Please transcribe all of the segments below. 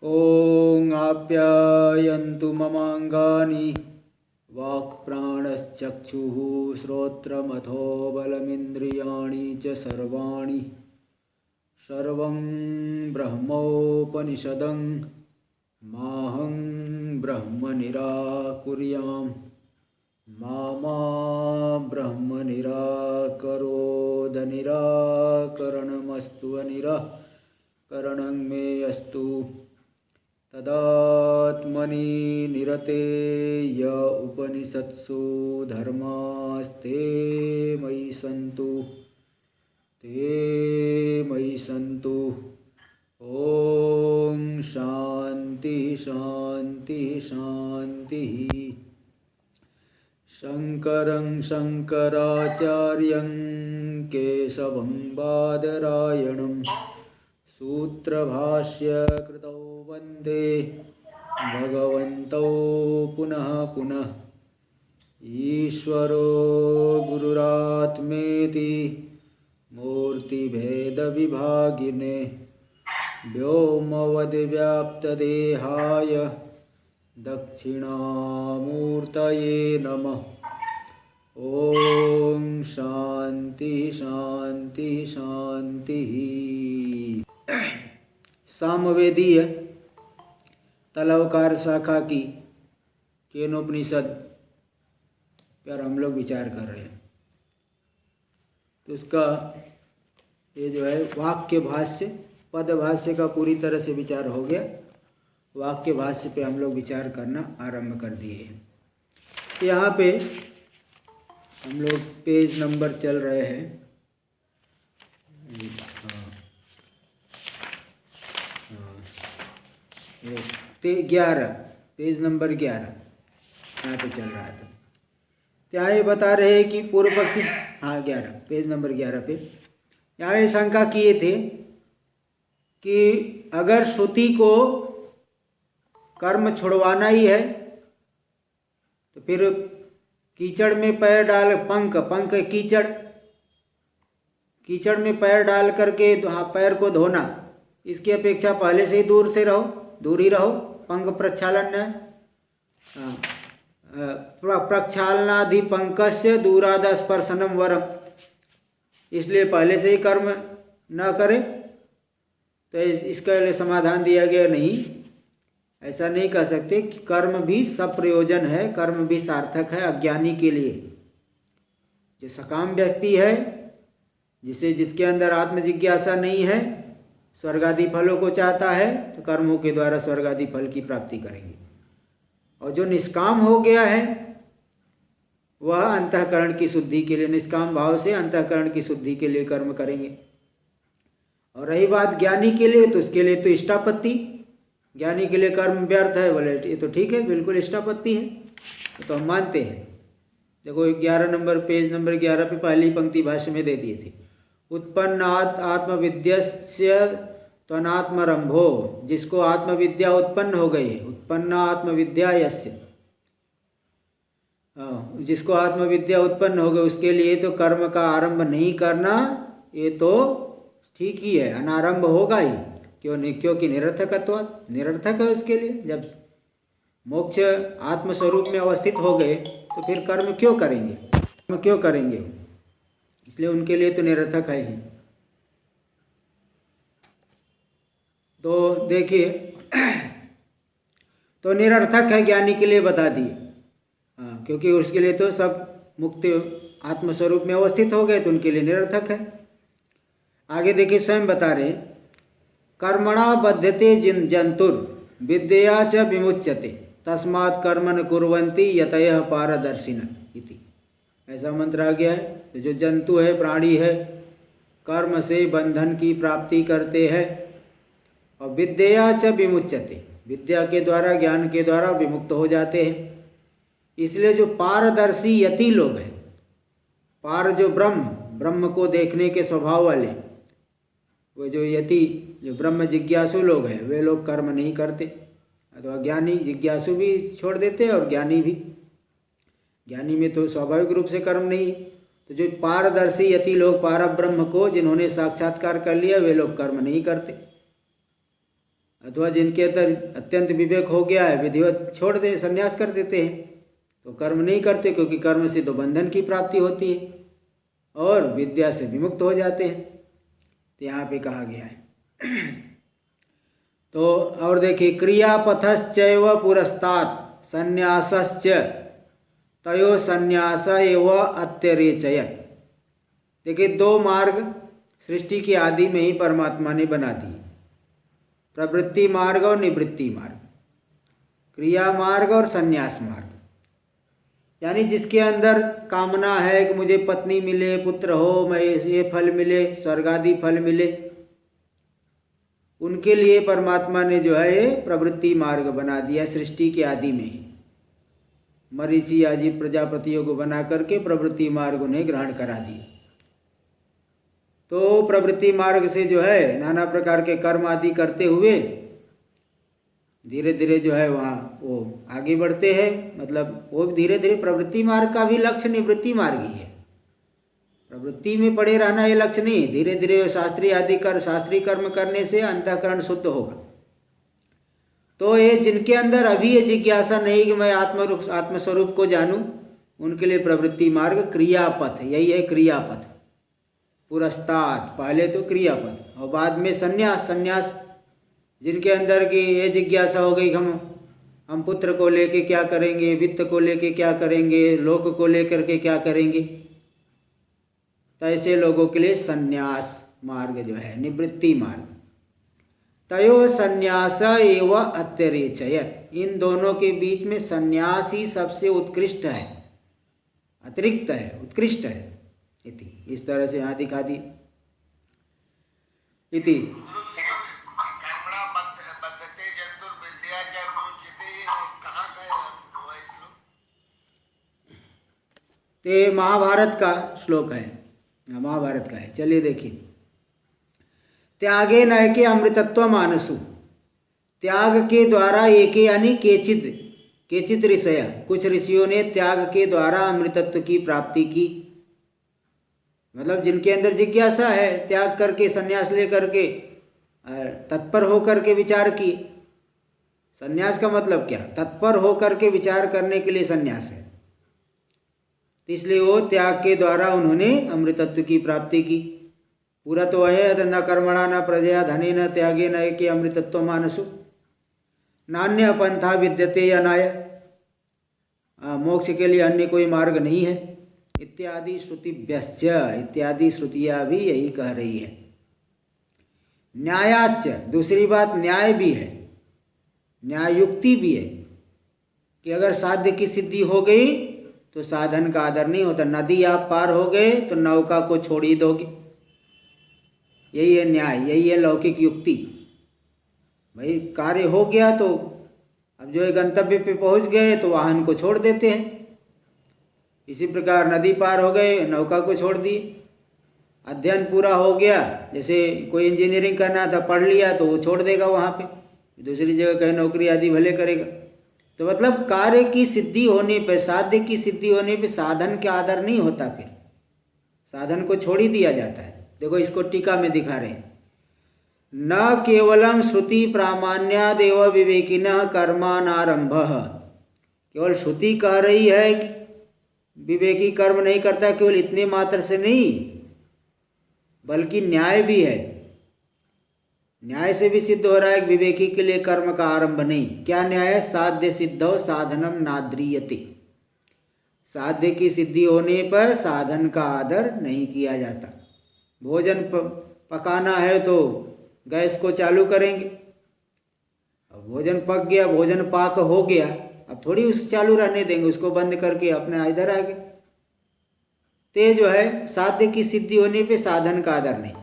ॐ आप्यायन्तु ममाङ्गानि वाक्प्राणश्चक्षुः श्रोत्रमथो बलमिन्द्रियाणि च सर्वाणि सर्वं ब्रह्मोपनिषदं माहं ब्रह्म निराकुर्याम् मा ब्रह्म निराकरोद निराकरणमस्तु निराकरणं मे अस्तु तदात्मनि निरते य उपनिषत्सु धर्मास्ते मयि सन्तु ते मयि सन्तु। ॐ शान्ति शान्ति शान्तिः। शङ्करं शङ्कराचार्यं केशवं बादरायणं सूत्रभाष्यकृतौ वन्दे भगवन्तौ पुनः पुनः। ईश्वरो गुरुरात्मेति मूर्तिभेदविभागिने व्योमवद्व्याप्तदेहाय दक्षिणामूर्तये नमः। ॐ शान्ति शान्ति शान्तिः। सामवेदीय तलवकार शाखा की केनोपनिषद पर हम लोग विचार कर रहे हैं। तो उसका ये जो है वाक्य भाष्य पद भाष्य का पूरी तरह से विचार हो गया। वाक्य भाष्य पे हम लोग विचार करना आरंभ कर दिए हैं। यहाँ पे हम लोग पेज नंबर चल रहे हैं 11, पेज नंबर 11 यहाँ पे चल रहा था। यहाँ ये बता रहे हैं कि पूर्व पक्षी 11 पेज नंबर 11 पे यहाँ ये शंका किए थे कि अगर श्रुति को कर्म छुड़वाना ही है तो फिर कीचड़ में पैर डाल पंख कीचड़ में पैर डाल करके पैर को धोना, इसकी अपेक्षा पहले से ही दूर ही रहो। पंख प्रक्षालन प्रक्षालनाधि पंकस्य दूराद स्पर्शनम वरम, इसलिए पहले से ही कर्म न करे। तो इसका लिए समाधान दिया गया, नहीं, ऐसा नहीं कह सकते कि कर्म भी सप्रयोजन है, कर्म भी सार्थक है अज्ञानी के लिए। जो सकाम व्यक्ति है, जिसके अंदर आत्म जिज्ञासा नहीं है, स्वर्गादि फलों को चाहता है, तो कर्मों के द्वारा स्वर्गादि फल की प्राप्ति करेंगे। और जो निष्काम हो गया है वह अंतःकरण की शुद्धि के लिए, निष्काम भाव से अंतःकरण की शुद्धि के लिए कर्म करेंगे। और रही बात ज्ञानी के लिए, तो उसके लिए तो इष्टापत्ति, ज्ञानी के लिए कर्म व्यर्थ है, बोले ये तो ठीक है, बिल्कुल इष्टापत्ति है, तो हम मानते हैं। देखो 11 नंबर पेज नंबर 11 पे पहली पंक्ति भाष्य में दे दिए थे। उत्पन्नात् आत्मविद्यस्य त्वनात्मरंभो, जिसको आत्मविद्या उत्पन्न हो गई है, उत्पन्ना आत्मविद्या यस्य, जिसको आत्मविद्या उत्पन्न हो गई उसके लिए तो कर्म का आरंभ नहीं करना, ये तो ठीक ही है, अनारंभ होगा ही। क्यों नहीं? क्योंकि निरर्थक है उसके लिए। जब मोक्ष आत्मस्वरूप में अवस्थित हो गए तो फिर कर्म क्यों करेंगे? इसलिए उनके लिए तो निरर्थक है ही। तो देखिए, तो निरर्थक है ज्ञानी के लिए बता दिए, क्योंकि उसके लिए तो सब मुक्ति आत्मस्वरूप में अवस्थित हो गए, तो उनके लिए निरर्थक है। आगे देखिए, स्वयं बता रहे, कर्मणा बध्यते जंतुर विद्या च विमुच्यते तस्मात् कर्म न कुर्वन्ति यतयः पारदर्शिनः इति, ऐसा मंत्र आ गया है। तो जो जंतु है, प्राणी है, कर्म से बंधन की प्राप्ति करते हैं, और विद्या च विमुच्यते, विद्या के द्वारा, ज्ञान के द्वारा विमुक्त हो जाते हैं। इसलिए जो पारदर्शी यति लोग हैं, पार जो ब्रह्म को देखने के स्वभाव वाले, वो जो यति, जो ब्रह्म जिज्ञासु लोग हैं, वे लोग कर्म नहीं करते। अथवा ज्ञानी जिज्ञासु भी छोड़ देते हैं, और ज्ञानी भी, ज्ञानी में तो स्वाभाविक रूप से कर्म नहीं। तो जो पारदर्शी यति लोग, पार ब्रह्म को जिन्होंने साक्षात्कार कर लिया, वे लोग कर्म नहीं करते। अथवा जिनके अंदर अत्यंत विवेक हो गया है, विधिवत छोड़ दे, संन्यास कर देते हैं, तो कर्म नहीं करते, क्योंकि कर्म से तो बंधन की प्राप्ति होती है और विद्या से विमुक्त हो जाते हैं। तो यहाँ पे कहा गया है। तो और देखिए, क्रियापथश्चैव पुरस्तात् संन्यासश्च तयो संन्यास एव अत्यरेचयत्। देखिए, दो मार्ग सृष्टि की आदि में ही परमात्मा ने बना दिए, प्रवृत्ति मार्ग और निवृत्ति मार्ग, क्रिया मार्ग और संन्यास मार्ग। यानी जिसके अंदर कामना है कि मुझे पत्नी मिले, पुत्र हो, मैं ये फल मिले, स्वर्ग आदि फल मिले, उनके लिए परमात्मा ने जो है ये प्रवृत्ति मार्ग बना दिया सृष्टि के आदि में ही। मरीचि आदि प्रजापतियों को बना करके प्रवृत्ति मार्ग उन्हें ग्रहण करा दिया। तो प्रवृत्ति मार्ग से जो है नाना प्रकार के कर्म आदि करते हुए धीरे धीरे जो है वहाँ वो आगे बढ़ते हैं। मतलब वो धीरे धीरे, प्रवृत्ति मार्ग का भी लक्ष्य निवृत्ति मार्ग ही है। प्रवृत्ति में पड़े रहना ये लक्ष्य नहीं, धीरे धीरे शास्त्रीय कर्म करने से अंतःकरण शुद्ध होगा। तो ये जिनके अंदर अभी ये जिज्ञासा नहीं कि मैं आत्मस्वरूप को जानूं, उनके लिए प्रवृत्ति मार्ग क्रियापथ, यही है क्रियापथ। पुरस्तात्, पहले तो क्रियापथ और बाद में संन्यास। जिनके अंदर की ये जिज्ञासा हो गई हम पुत्र को लेके क्या करेंगे, वित्त को लेके क्या करेंगे, लोक को लेकर के क्या करेंगे, तो ऐसे लोगों के लिए संन्यास मार्ग जो है, निवृत्ति मार्ग। तयो संन्यास एव अत्यरेचयत्। इन दोनों के बीच में संन्यास ही सबसे उत्कृष्ट है, अतिरिक्त है, उत्कृष्ट है। इस तरह से यहाँ दिखा दी। इति ते महाभारत का श्लोक है, महाभारत का है। चलिए देखिए, त्यागे नैके अमृतत्व मानसु। त्याग के द्वारा एके यानी केचित ऋषय, कुछ ऋषियों ने त्याग के द्वारा अमृतत्व की प्राप्ति की। मतलब जिनके अंदर जिज्ञासा है, त्याग करके संन्यास लेकर के तत्पर होकर के विचार किए। संन्यास का मतलब क्या? तत्पर होकर के विचार करने के लिए संन्यास है। इसलिए वो त्याग के द्वारा उन्होंने अमृतत्व की प्राप्ति की। पूरा तो है, न कर्मणा न प्रजया धने न त्यागे न एके अमृतत्व मानसु नान्य पंथा विद्यते अनाय। मोक्ष के लिए अन्य कोई मार्ग नहीं है। इत्यादि श्रुतिभ्यश्च, इत्यादि श्रुतियाँ भी यही कह रही है। न्यायाच, दूसरी बात न्याय भी है, न्याय युक्ति भी है कि अगर साध्य की सिद्धि हो गई तो साधन का आदर नहीं होता। नदी आप पार हो गए तो नौका को छोड़ ही दोगे, यही है न्याय, यही है लौकिक युक्ति। भाई कार्य हो गया तो अब जो है गंतव्य पे पहुंच गए तो वाहन को छोड़ देते हैं। इसी प्रकार नदी पार हो गए, नौका को छोड़ दिए। अध्ययन पूरा हो गया, जैसे कोई इंजीनियरिंग करना था, पढ़ लिया तो वो छोड़ देगा, वहाँ पे दूसरी जगह कहीं नौकरी आदि भले करेगा। तो मतलब कार्य की सिद्धि होने पे, साध्य की सिद्धि होने पे साधन का आदर नहीं होता, फिर साधन को छोड़ ही दिया जाता है। देखो इसको टीका में दिखा रहे हैं, न केवलम श्रुति प्रामाण्यादेव विवेकिनः कर्मानारंभः। केवल श्रुति कह रही है कि विवेकी कर्म नहीं करता, केवल इतने मात्र से नहीं, बल्कि न्याय भी है। न्याय से भी सिद्ध हो रहा है कि विवेकी के लिए कर्म का आरंभ नहीं। क्या न्याय है? साध्य सिद्धो साधनम नाद्रियते। साध्य की सिद्धि होने पर साधन का आदर नहीं किया जाता। भोजन पकाना है तो गैस को चालू करेंगे, अब भोजन पक गया, भोजन पाक हो गया, अब थोड़ी उसको चालू रहने देंगे, उसको बंद करके अपने इधर आ गए। ते जो है साध्य की सिद्धि होने पे साधन का आदर नहीं।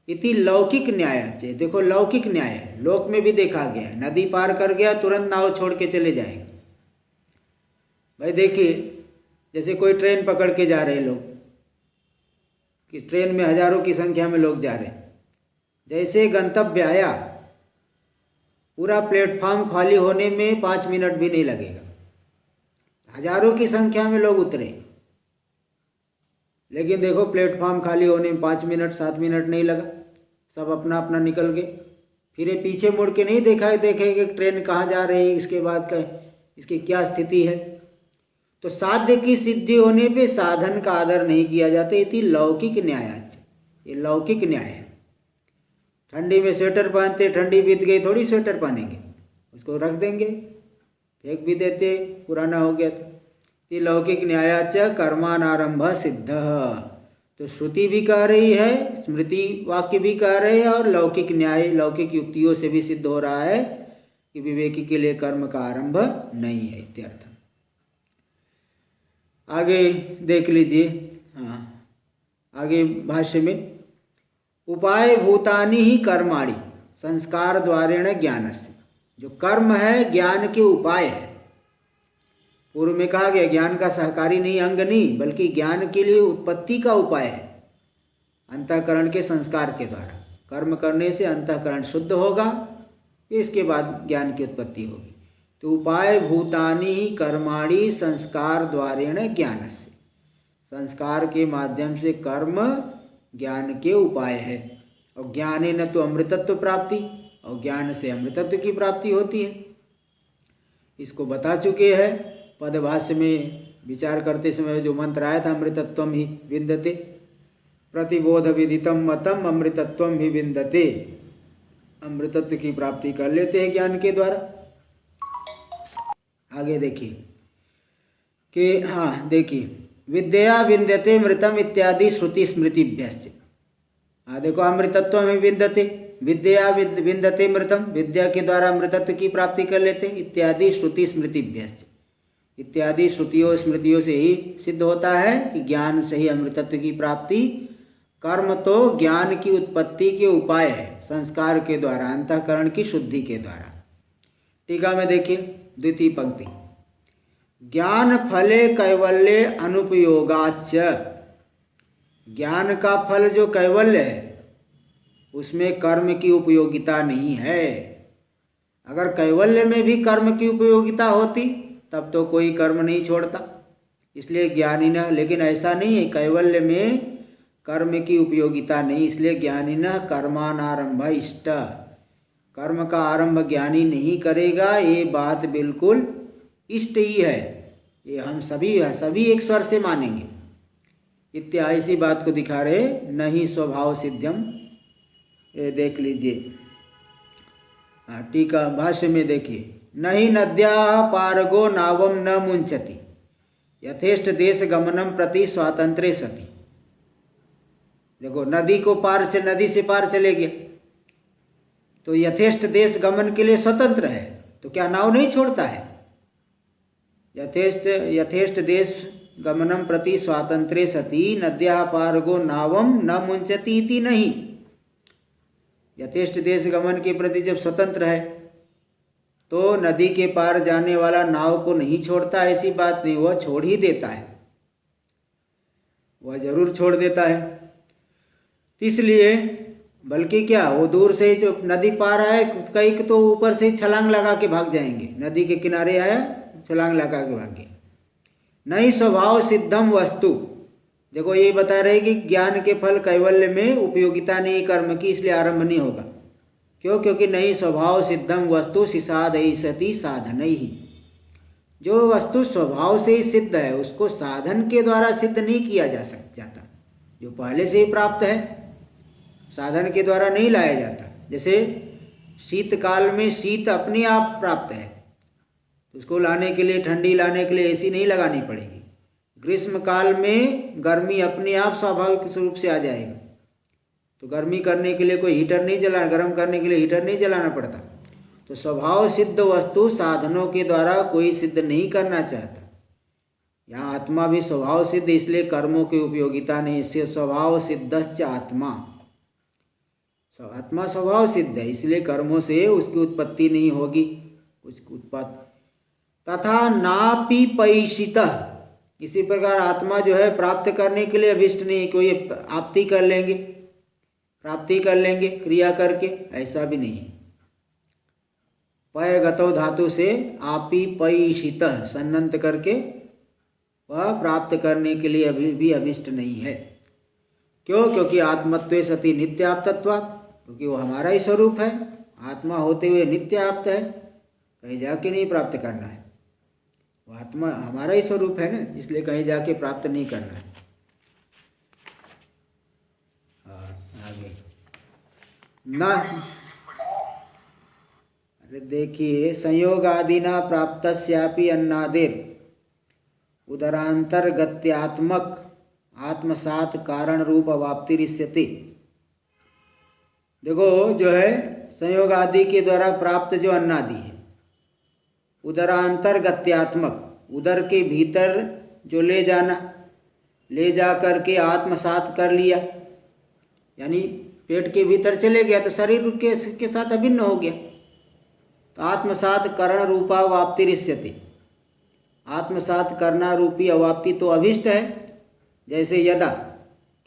इति लौकिक न्याय, देखो लौकिक न्याय है, लोक में भी देखा गया है। नदी पार कर गया तुरंत नाव छोड़ के चले जाएंगे। भाई देखिए, जैसे कोई ट्रेन पकड़ के जा रहे हैं लोग, कि ट्रेन में हजारों की संख्या में लोग जा रहे हैं, जैसे गंतव्य आया पूरा प्लेटफॉर्म खाली होने में 5 मिनट भी नहीं लगेगा। हजारों की संख्या में लोग उतरे, लेकिन देखो प्लेटफॉर्म खाली होने में 5 मिनट 7 मिनट नहीं लगा, सब अपना अपना निकल गए। फिर ये पीछे मुड़ के नहीं देखे कि ट्रेन कहाँ जा रही है, इसके बाद का इसकी क्या स्थिति है। तो साध्य की सिद्धि होने पे साधन का आदर नहीं किया जाता। इति लौकिक न्यायाच, ये लौकिक न्याय है। ठंडी में स्वेटर पहनते, ठंडी बीत गई थोड़ी स्वेटर पहनेंगे, उसको रख देंगे, फेंक भी देते, पुराना हो गया तो। ये लौकिक न्यायाच कर्मानारंभ सिद्ध, तो श्रुति भी कह रही है, स्मृति वाक्य भी कह रहे हैं, और लौकिक न्याय लौकिक युक्तियों से भी सिद्ध हो रहा है कि विवेकी के लिए कर्म का आरंभ नहीं है इत्यर्थ। आगे देख लीजिए, हाँ आगे भाष्य में, उपाय भूतानि ही कर्माणि संस्कार द्वारेण ज्ञानस्य, जो कर्म है ज्ञान के उपाय है। पूर्व में कहा गया ज्ञान का सहकारी नहीं, अंग नहीं, बल्कि ज्ञान के लिए उत्पत्ति का उपाय है अंतःकरण के संस्कार के द्वारा। कर्म करने से अंतःकरण शुद्ध होगा, फिर इसके बाद ज्ञान की उत्पत्ति होगी। तो उपाय भूतानि ही कर्माणि संस्कार द्वारेण ज्ञानस्य, संस्कार के माध्यम से कर्म ज्ञान के उपाय है। और ज्ञानेन तो अमृतत्व प्राप्ति, और ज्ञान से अमृतत्व की प्राप्ति होती है। इसको बता चुके हैं पदभाष्य में विचार करते समय जो मंत्र आया था, अमृतत्वम ही विन्दते, प्रतिबोध विदितम मतम अमृतत्वम ही विन्दते, अमृतत्व की प्राप्ति कर लेते हैं ज्ञान के द्वारा। आगे देखिए कि हाँ देखिए, विद्या विन्दते मृतम इत्यादि श्रुति स्मृतिभ्यस्य। हाँ देखो, अमृतत्व में विन्दते, विद्या विन्दते मृतम, विद्या के द्वारा अमृतत्व की प्राप्ति कर लेते, इत्यादि श्रुति स्मृतिभ्यस्य, इत्यादि श्रुतियों स्मृतियों से ही सिद्ध होता है कि ज्ञान से ही अमृतत्व की प्राप्ति। कर्म तो ज्ञान की उत्पत्ति के उपाय है, संस्कार के द्वारा, अंतःकरण की शुद्धि के द्वारा। टीका में देखिए द्वितीय पंक्ति, ज्ञान फले कैवल्य अनुपयोगाच, ज्ञान का फल जो कैवल्य है उसमें कर्म की उपयोगिता नहीं है। अगर कैवल्य में भी कर्म की उपयोगिता होती तब तो कोई कर्म नहीं छोड़ता, इसलिए ज्ञानिनः, लेकिन ऐसा नहीं है, कैवल्य में कर्म की उपयोगिता नहीं, इसलिए ज्ञानिनः कर्मानारंभ इष्ट, कर्म का आरंभ ज्ञानी नहीं करेगा, ये बात बिल्कुल इष्ट ही है। ये हम सभी एक स्वर से मानेंगे। इत्यादि ऐसी बात को दिखा रहे, नहीं स्वभाव सिद्धम। ये देख लीजिए, हाँ टीका भाष्य में देखिए, नहीं नद्या पारगो नावम न मुंचति यथेष्ट देश गमनम प्रति स्वातंत्र्य सति। देखो, नदी को नदी से पार चले गया तो यथेष्ट देश गमन के लिए स्वतंत्र है, तो क्या नाव नहीं छोड़ता है? यथेष्ट देश गमनम प्रति स्वातंत्र्य सति नद्या पारगो नावम न मुंचति इति नहीं। यथेष्ट देश गमन के प्रति जब स्वतंत्र है तो नदी के पार जाने वाला नाव को नहीं छोड़ता, ऐसी बात नहीं, वह छोड़ ही देता है, वह जरूर छोड़ देता है। इसलिए बल्कि क्या, वो दूर से जो नदी पार आए, कई तो ऊपर से छलांग लगा के भाग जाएंगे, नदी के किनारे आया छलांग लगा के भागे। नहीं स्वभाव सिद्धम वस्तु, देखो ये बता रहे कि ज्ञान के फल कैवल्य में उपयोगिता नहीं कर्म की, इसलिए आरंभ नहीं होगा। क्यों? क्योंकि नहीं स्वभाव सिद्धम वस्तु सिसाधयिषति साधन ही, जो वस्तु स्वभाव से ही सिद्ध है उसको साधन के द्वारा सिद्ध नहीं किया जाता, जो पहले से ही प्राप्त है साधन के द्वारा नहीं लाया जाता। जैसे शीतकाल में शीत अपने आप प्राप्त है, उसको लाने के लिए, ठंडी लाने के लिए एसी नहीं लगानी पड़ेगी। ग्रीष्म काल में गर्मी अपने आप स्वाभाविक रूप से आ जाएगा, तो गर्मी करने के लिए कोई हीटर नहीं जलाना, गर्म करने के लिए हीटर नहीं जलाना पड़ता। तो स्वभाव सिद्ध वस्तु साधनों के द्वारा कोई सिद्ध नहीं करना चाहता। यहाँ आत्मा भी स्वभाव सिद्ध, इसलिए कर्मों की उपयोगिता नहीं, इससे स्वभाव सिद्धश्च आत्मा, आत्मा स्वभाव सिद्ध है, इसलिए कर्मों से उसकी उत्पत्ति नहीं होगी, उसकी उत्पत्ति। तथा नापि पैशितः, इसी प्रकार आत्मा जो है प्राप्त करने के लिए अभिष्ट नहीं, कोई आपत्ति कर लेंगे, प्राप्ति कर लेंगे क्रिया करके, ऐसा भी नहीं। पय गतो धातु से आपि पैशितः सन्नंत करके वह प्राप्त करने के लिए अभी भी अभिष्ट नहीं है। क्यों? क्योंकि आत्मत्वे सति नित्याप्तत्वात्, क्योंकि वो हमारा ही स्वरूप है, आत्मा होते हुए नित्य आप्त है, कहीं जाके नहीं प्राप्त करना है। वो आत्मा हमारा ही स्वरूप है ना, इसलिए कहीं जाके प्राप्त नहीं करना है। आगे ना, अरे देखिए, संयोग आदिना प्राप्तस्यापि अन्नादेर उदरांतर्गत्यात्मक आत्मसात कारण रूप अवाप्तिरिष्यति। देखो, जो है संयोग आदि के द्वारा प्राप्त जो अन्नादि है, उदरांतर्गत्यात्मक, उदर के भीतर जो ले जाना, ले जा करके आत्मसात कर लिया, यानी पेट के भीतर चले गया तो शरीर के साथ अभिन्न हो गया, तो आत्मसात करण रूपा वाप्तिरिष्यति। आत्मसात करना रूपी अवाप्ति तो अभिष्ट है। जैसे यदा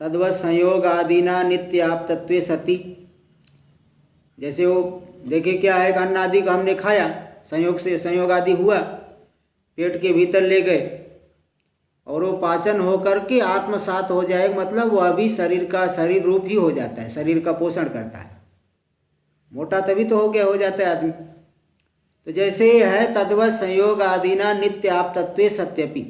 तद्वत् संयोग आदिना नित्याप्तत्वे सति, जैसे वो देखे क्या है, अन्न आदि का हमने खाया, संयोग से संयोग आदि हुआ, पेट के भीतर ले गए और वो पाचन होकर के आत्मसात हो जाएगा, मतलब वो अभी शरीर का शरीर रूप ही हो जाता है, शरीर का पोषण करता है। मोटा तभी तो हो जाता है आदमी। तो जैसे है तद्वत् संयोग आदिना नित्य आप्तत्वे सत्यपि,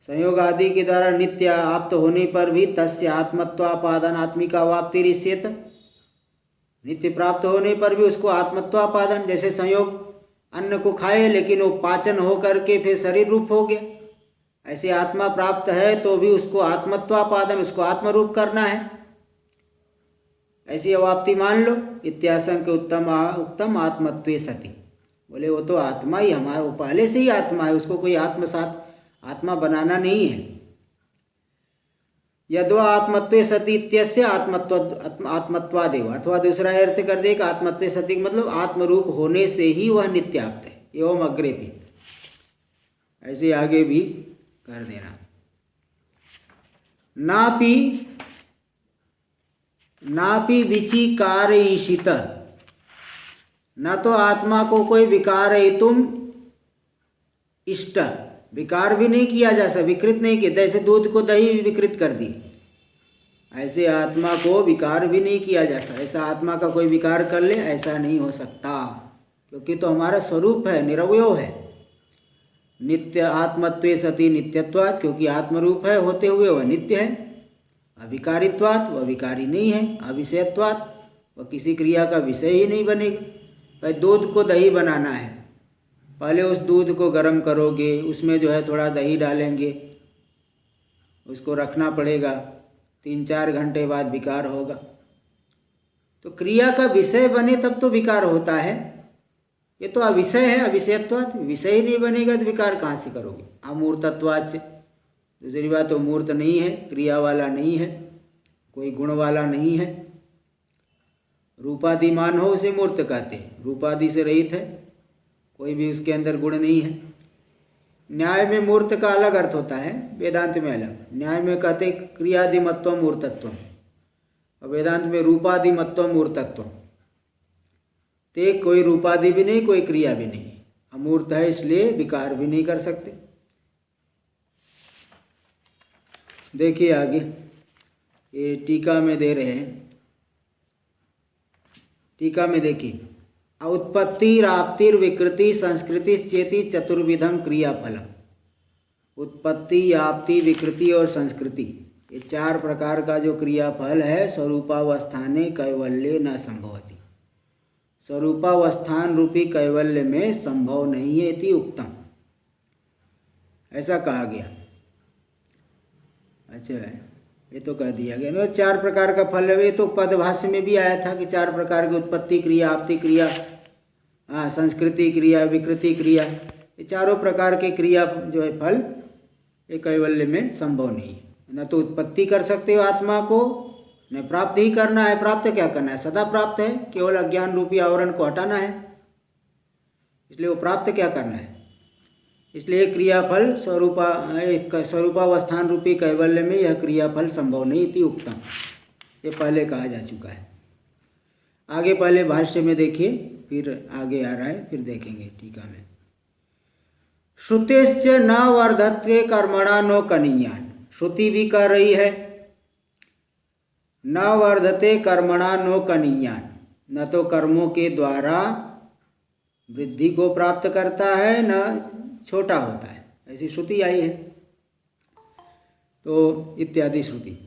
संयोग आदि के द्वारा नित्य आप्त होने पर भी तस्य आत्मत्वापादन आत्मिका वाप्तिरिष्येत, नित्य प्राप्त होने पर भी उसको आत्मत्वापादन, जैसे संयोग अन्न को खाए लेकिन वो पाचन हो करके फिर शरीर रूप हो गया, ऐसे आत्मा प्राप्त है तो भी उसको आत्मत्वापादन, उसको आत्मरूप करना है, ऐसी अवाप्ति मान लो। इत्याशंक उत्तम आत्मत्वे सति, बोले वो तो आत्मा ही हमारा, वो पहले से ही आत्मा है, उसको कोई आत्मसात आत्मा बनाना नहीं है। यद्वा आत्मत्वे सति इत्यस्य आत्मत्वादेव, अथवा दूसरा अर्थ कर दे कि आत्मत्वे सति मतलब आत्मरूप होने से ही वह नित्याप्त है। एवं अग्रे भी, ऐसे आगे भी कर देना। नापि विचिकारयिषित, न तो आत्मा को कोई विकारयितुम इष्ट, विकार भी नहीं किया जा सकता, विकृत नहीं किया, जैसे दूध को दही विकृत कर दी, ऐसे आत्मा को विकार भी नहीं किया जा सकता। ऐसा आत्मा का कोई विकार कर ले, ऐसा नहीं हो सकता, क्योंकि तो हमारा स्वरूप है, निरवयव है। नित्य आत्मत्वे सति नित्यत्वात्, क्योंकि आत्मरूप है होते हुए वह नित्य है। अविकारित्वात्, वह विकारी नहीं है। अविषयत्वात्, वह किसी क्रिया का विषय ही नहीं बनेगा। भाई दूध को दही बनाना है, पहले उस दूध को गर्म करोगे, उसमें जो है थोड़ा दही डालेंगे, उसको रखना पड़ेगा, 3-4 घंटे बाद विकार होगा। तो क्रिया का विषय बने तब तो विकार होता है, ये तो अविषय है, अविषयत्वात्, विषय ही नहीं बनेगा तो विकार कहाँ से करोगे। अमूर्तत्वात्, दूसरी बात तो मूर्त नहीं है, क्रिया वाला नहीं है, कोई गुण वाला नहीं है। रूपादिमान हो उसे मूर्त कहते हैं, रूपादि से रहित है, कोई भी उसके अंदर गुण नहीं है। न्याय में मूर्त का अलग अर्थ होता है, वेदांत में अलग। न्याय में कहते क्रियादिमत्व मूर्तत्व, और वेदांत में रूपादिमत्व मूर्तत्व। ते कोई रूपादि भी नहीं, कोई क्रिया भी नहीं, अमूर्त है, इसलिए विकार भी नहीं कर सकते। देखिए आगे, ये टीका में दे रहे हैं, टीका में देखिए, उत्पत्तिराप्तिर विकृति संस्कृति चेति चतुर्विधम क्रियाफलम। उत्पत्ति, आपत्ति, विकृति और संस्कृति, ये 4 प्रकार का जो क्रियाफल है, स्वरूपावस्थाने कैवल्य न संभवति, स्वरूपावस्थान रूपी कैवल्य में संभव नहीं है इति उक्तम, ऐसा कहा गया। अच्छा, ये तो कह दिया गया। 4 प्रकार का फल है, ये तो पदभाष्य में भी आया था कि 4 प्रकार की उत्पत्ति क्रिया, आपत्ति क्रिया, संस्कृति क्रिया, विकृति क्रिया, ये चारों प्रकार के क्रिया जो है फल, ये कैवल्य में संभव नहीं है। न तो उत्पत्ति कर सकते हो आत्मा को, न प्राप्त ही करना है। प्राप्त क्या करना है, सदा प्राप्त है, केवल अज्ञान रूपी आवरण को हटाना है, इसलिए वो प्राप्त क्या करना है। इसलिए क्रियाफल स्वरूपावस्थान रूपी कैवल्य में यह क्रियाफल संभव नहीं थी उक्तम, ये पहले कहा जा चुका है। आगे पहले भाष्य में देखिए, फिर आगे आ रहा है, फिर देखेंगे टीका में। श्रुतेश्च न वर्धते कर्मणा नो कनीयान, श्रुति भी कह रही है न वर्धते कर्मणा नो कनीयान, न तो कर्मों के द्वारा वृद्धि को प्राप्त करता है न छोटा होता है, ऐसी श्रुति आई है। तो इत्यादि श्रुति।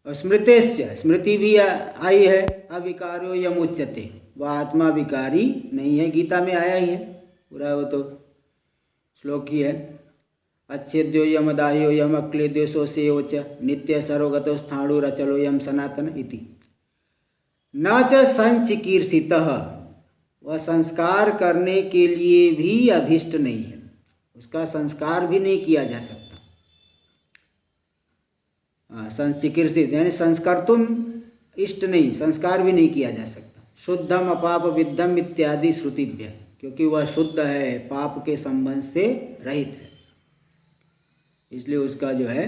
और स्मृतेश्च, स्मृति भी आई है, अविकारो यमुच्यते, वह आत्मा विकारी नहीं है, गीता में आया ही है पूरा, वो तो श्लोक ही है। अच्छेद्यो यमदाह्यो यम अक्लेद्यो सोसेयो च नित्य सर्वगतो स्थाणुरचलो यम सनातन इति। न च संचिकीर्षितः, वह संस्कार करने के लिए भी अभिष्ट नहीं है, उसका संस्कार भी नहीं किया जा सकता। संचिकीर्षित यानी संस्कार तुम इष्ट नहीं, संस्कार भी नहीं किया जा सकता। शुद्धम अपाप विद्धम इत्यादि श्रुतिभ्य, क्योंकि वह शुद्ध है, पाप के संबंध से रहित है, इसलिए उसका जो है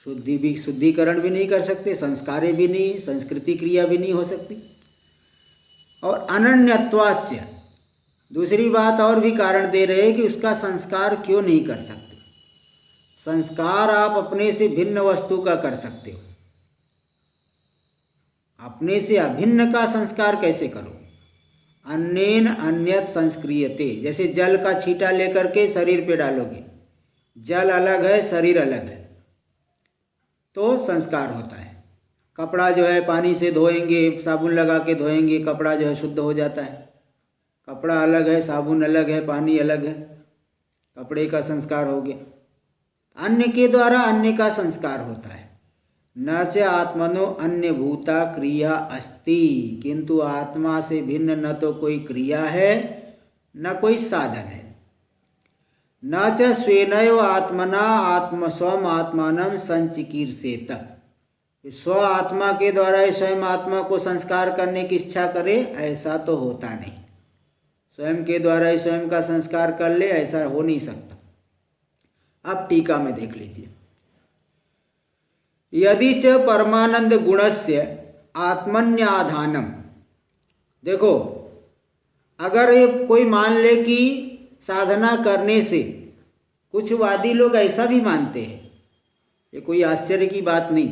शुद्धिकरण भी नहीं कर सकते, संस्कारें भी नहीं, संस्कृति क्रिया भी नहीं हो सकती। और अनन्यत्वाच्य, दूसरी बात और भी कारण दे रहे हैं कि उसका संस्कार क्यों नहीं कर सकते। संस्कार आप अपने से भिन्न वस्तु का कर सकते हो, अपने से अभिन्न का संस्कार कैसे करो। अन्येन अन्यत संस्क्रियते, जैसे जल का छींटा लेकर के शरीर पे डालोगे, जल अलग है शरीर अलग है, तो संस्कार होता है। कपड़ा जो है पानी से धोएंगे, साबुन लगा के धोएंगे, कपड़ा जो है शुद्ध हो जाता है। कपड़ा अलग है, साबुन अलग है, पानी अलग है, कपड़े का संस्कार हो गया। अन्य के द्वारा अन्य का संस्कार होता है। न च आत्मनो अन्य भूता क्रिया अस्ति, किंतु आत्मा से भिन्न न तो कोई क्रिया है न कोई साधन है। न च स्वेनैव आत्मना स्वम आत्मानं संचिकीर्षेत, स्व आत्मा के द्वारा स्वयं आत्मा को संस्कार करने की इच्छा करे, ऐसा तो होता नहीं। स्वयं के द्वारा स्वयं का संस्कार कर ले, ऐसा हो नहीं सकता। अब टीका में देख लीजिए। यदि च परमानंद गुणस्य आत्मन्याधानम, देखो अगर ये कोई मान ले कि साधना करने से, कुछ वादी लोग ऐसा भी मानते हैं, ये कोई आश्चर्य की बात नहीं,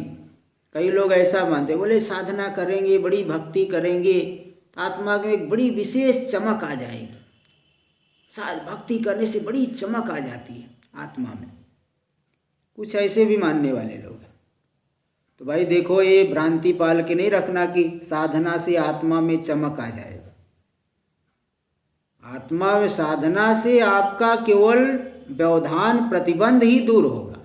कई लोग ऐसा मानते हैं, बोले साधना करेंगे, बड़ी भक्ति करेंगे, आत्मा में एक बड़ी विशेष चमक आ जाएगी, भक्ति करने से बड़ी चमक आ जाती है आत्मा में। कुछ ऐसे भी मानने वाले लोग हैं। तो भाई देखो, ये भ्रांति पाल के नहीं रखना कि साधना से आत्मा में चमक आ जाएगा। आत्मा में साधना से आपका केवल व्यवधान प्रतिबंध ही दूर होगा।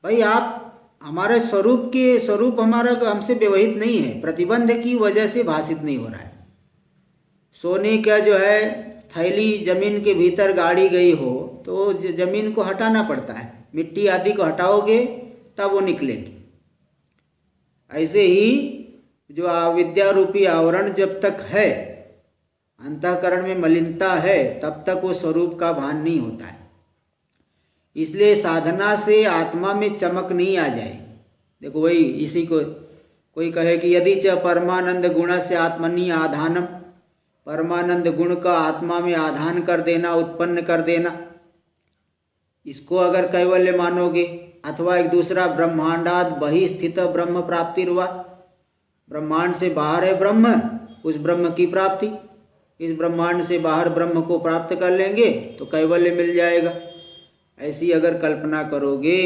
भाई आप हमारे स्वरूप हमारा हमसे व्यवहित नहीं है, प्रतिबंध की वजह से भाषित नहीं हो रहा है। सोने का जो है थैली जमीन के भीतर गाड़ी गई हो तो जमीन को हटाना पड़ता है, मिट्टी आदि को हटाओगे तब वो निकलेगी। ऐसे ही जो अविद्या रूपी आवरण जब तक है, अंतःकरण में मलिनता है, तब तक वो स्वरूप का भान नहीं होता है। इसलिए साधना से आत्मा में चमक नहीं आ जाए। देखो वही इसी को कोई कहे कि यदि च परमानंद गुण से आत्मनि आधानम, परमानंद गुण का आत्मा में आधान कर देना, उत्पन्न कर देना, इसको अगर कैवल्य मानोगे, अथवा एक दूसरा ब्रह्मांडाद बहि स्थित ब्रह्म प्राप्तिर्वा, ब्रह्मांड से बाहर है ब्रह्म, उस ब्रह्म की प्राप्ति, इस ब्रह्मांड से बाहर ब्रह्म को प्राप्त कर लेंगे तो कैवल्य मिल जाएगा। ऐसी अगर कल्पना करोगे,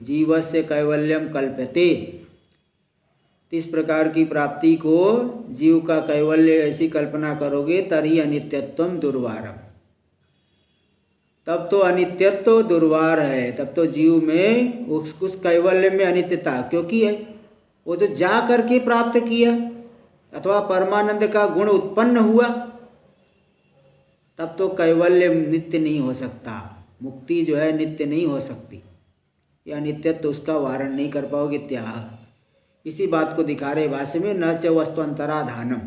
जीवस्य कैवल्यम कल्प्यते, इस प्रकार की प्राप्ति को जीव का कैवल्य ऐसी कल्पना करोगे, तर्हि अनित्यत्वम दुर्वारम, तब तो अनित्यत्व दुर्वार है, तब तो जीव में उस कैवल्य में अनित्यता क्योंकि है, वो तो जा करके प्राप्त किया, अथवा परमानंद का गुण उत्पन्न हुआ, तब तो कैवल्य नित्य नहीं हो सकता, मुक्ति जो है नित्य नहीं हो सकती, या नित्यत्व उसका वारण नहीं कर पाओगे। त्याग, इसी बात को दिखा रहे भाष्य में, न च वस्तुअंतराधानम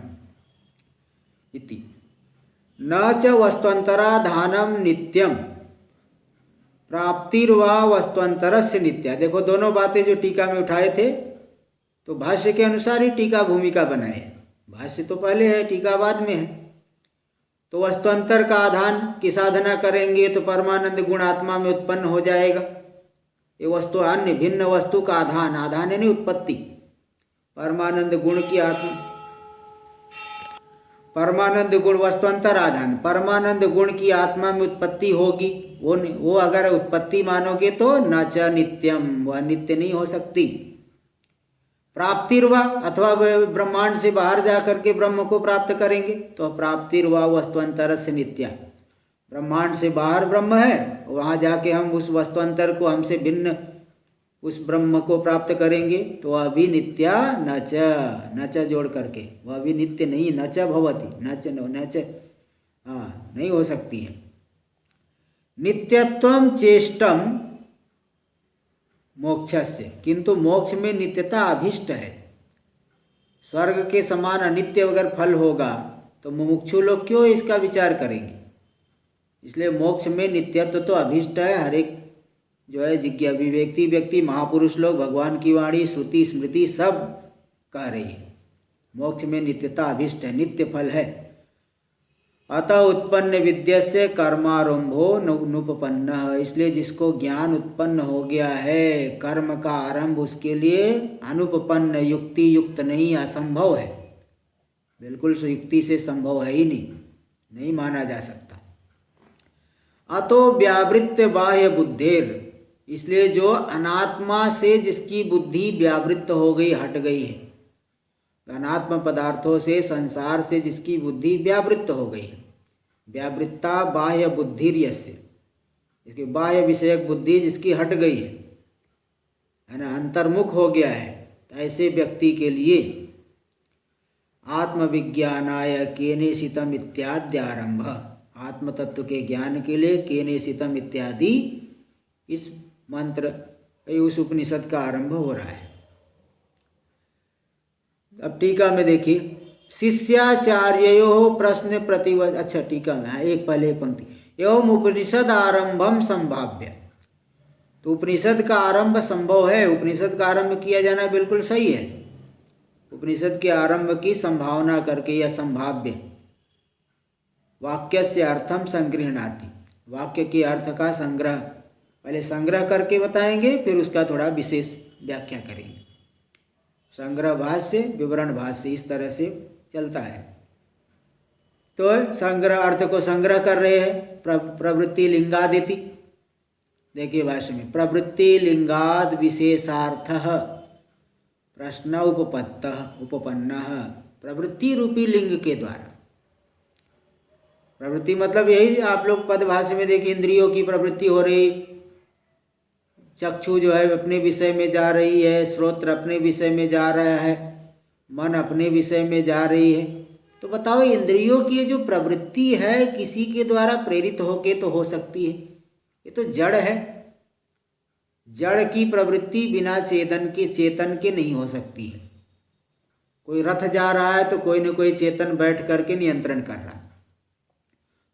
इति, न च वस्तुअंतराधानम नित्यम प्राप्तिर्वा वस्तुअंतरस्य नित्या। देखो दोनों बातें जो टीका में उठाए थे, तो भाष्य के अनुसार ही टीका भूमिका बनाए। भाष्य तो पहले है, टीका बाद में है। तो वस्तुअंतर का आधान की साधना करेंगे तो परमानंद गुण आत्मा में उत्पन्न हो जाएगा। ये वस्तु अन्य भिन्न वस्तु का आधान, आधान यानी उत्पत्ति, परमानंद गुण वस्तुअंतर आधान, परमानंद गुण की आत्मा में उत्पत्ति होगी, वो अगर उत्पत्ति मानोगे तो न च नित्यम, वह नित्य नहीं हो सकती। प्राप्तिर्वा, अथवा ब्रह्मांड से बाहर जाकर के ब्रह्म को प्राप्त करेंगे तो प्राप्तिर्वा वस्तुअंतर से नित्या, ब्रह्मांड से बाहर ब्रह्म है, वहाँ जाके हम उस वस्तुअंतर को, हमसे भिन्न उस ब्रह्म को प्राप्त करेंगे तो वह भी नित्या न च जोड़ करके, वह भी नित्य नहीं, न च भवति, न च नहीं हो सकती है। नित्यत्वम चेष्टम मोक्षस्य, किंतु मोक्ष में नित्यता अभिष्ट है। स्वर्ग के समान अनित्य अगर फल होगा तो मुमुक्षु लोग क्यों इसका विचार करेंगे? इसलिए मोक्ष में नित्यत्व तो अभिष्ट है। हर एक जो है जिज्ञा व्यक्ति महापुरुष लोग, भगवान की वाणी, श्रुति स्मृति सब कह रही है मोक्ष में नित्यता अभिष्ट है, नित्य फल है। अतः उत्पन्न विद्या से कर्मारंभो नुपपन्न, इसलिए जिसको ज्ञान उत्पन्न हो गया है, कर्म का आरंभ उसके लिए अनुपपन्न, युक्ति युक्त नहीं, असंभव है, बिल्कुल युक्ति से संभव है ही नहीं माना जा सकता। अतो व्यावृत्त बाह्य बुद्धेर, इसलिए जो अनात्मा से जिसकी बुद्धि व्यावृत्त हो गई, हट गई है, अनात्म पदार्थों से, संसार से जिसकी बुद्धि व्यावृत्त हो गई है, व्यावृत्ता बाह्य बुद्धिर्यस्य, इसकी बाह्य विषयक बुद्धि जिसकी हट गई है ना, अंतर्मुख हो गया है, तो ऐसे व्यक्ति के लिए आत्मविज्ञानाय केनेशितम इत्यादि आरंभ, आत्म तत्व के ज्ञान के लिए केनेशितम इत्यादि इस मंत्र, उस उपनिषद का आरंभ हो रहा है। अब टीका में देखिए, शिष्याचार्यो प्रश्न प्रतिवच, अच्छा टीका में एक पहले एक पंक्ति, एवं उपनिषद आरंभम संभाव्य, तो उपनिषद का आरंभ संभव है, उपनिषद का आरंभ किया जाना बिल्कुल सही है। उपनिषद के आरंभ की संभावना करके या संभाव्य, वाक्य से अर्थम संगृह्णाति, वाक्य के अर्थ का संग्रह, पहले संग्रह करके बताएंगे, फिर उसका थोड़ा विशेष व्याख्या करेंगे। संग्रह भाष्य, विवरण भाष्य, इस तरह से चलता है। तो संग्रह, अर्थ को संग्रह कर रहे हैं, प्रवृत्ति लिंगादिति, देखिए भाष्य में, प्रवृत्ति लिंगाद विशेषार्थ प्रश्न उपपन्न, प्रवृत्ति रूपी लिंग के द्वारा, प्रवृत्ति मतलब यही आप लोग पद भाष्य में देखिए, इंद्रियों की प्रवृत्ति हो रही, चक्षु जो है अपने विषय में जा रही है, श्रोत्र अपने विषय में जा रहा है, मन अपने विषय में जा रही है। तो बताओ, इंद्रियों की जो प्रवृत्ति है किसी के द्वारा प्रेरित होके तो हो सकती है? ये तो जड़ है, जड़ की प्रवृत्ति बिना चेतन के नहीं हो सकती है। कोई रथ जा रहा है तो कोई न कोई चेतन बैठ करके नियंत्रण कर रहा है।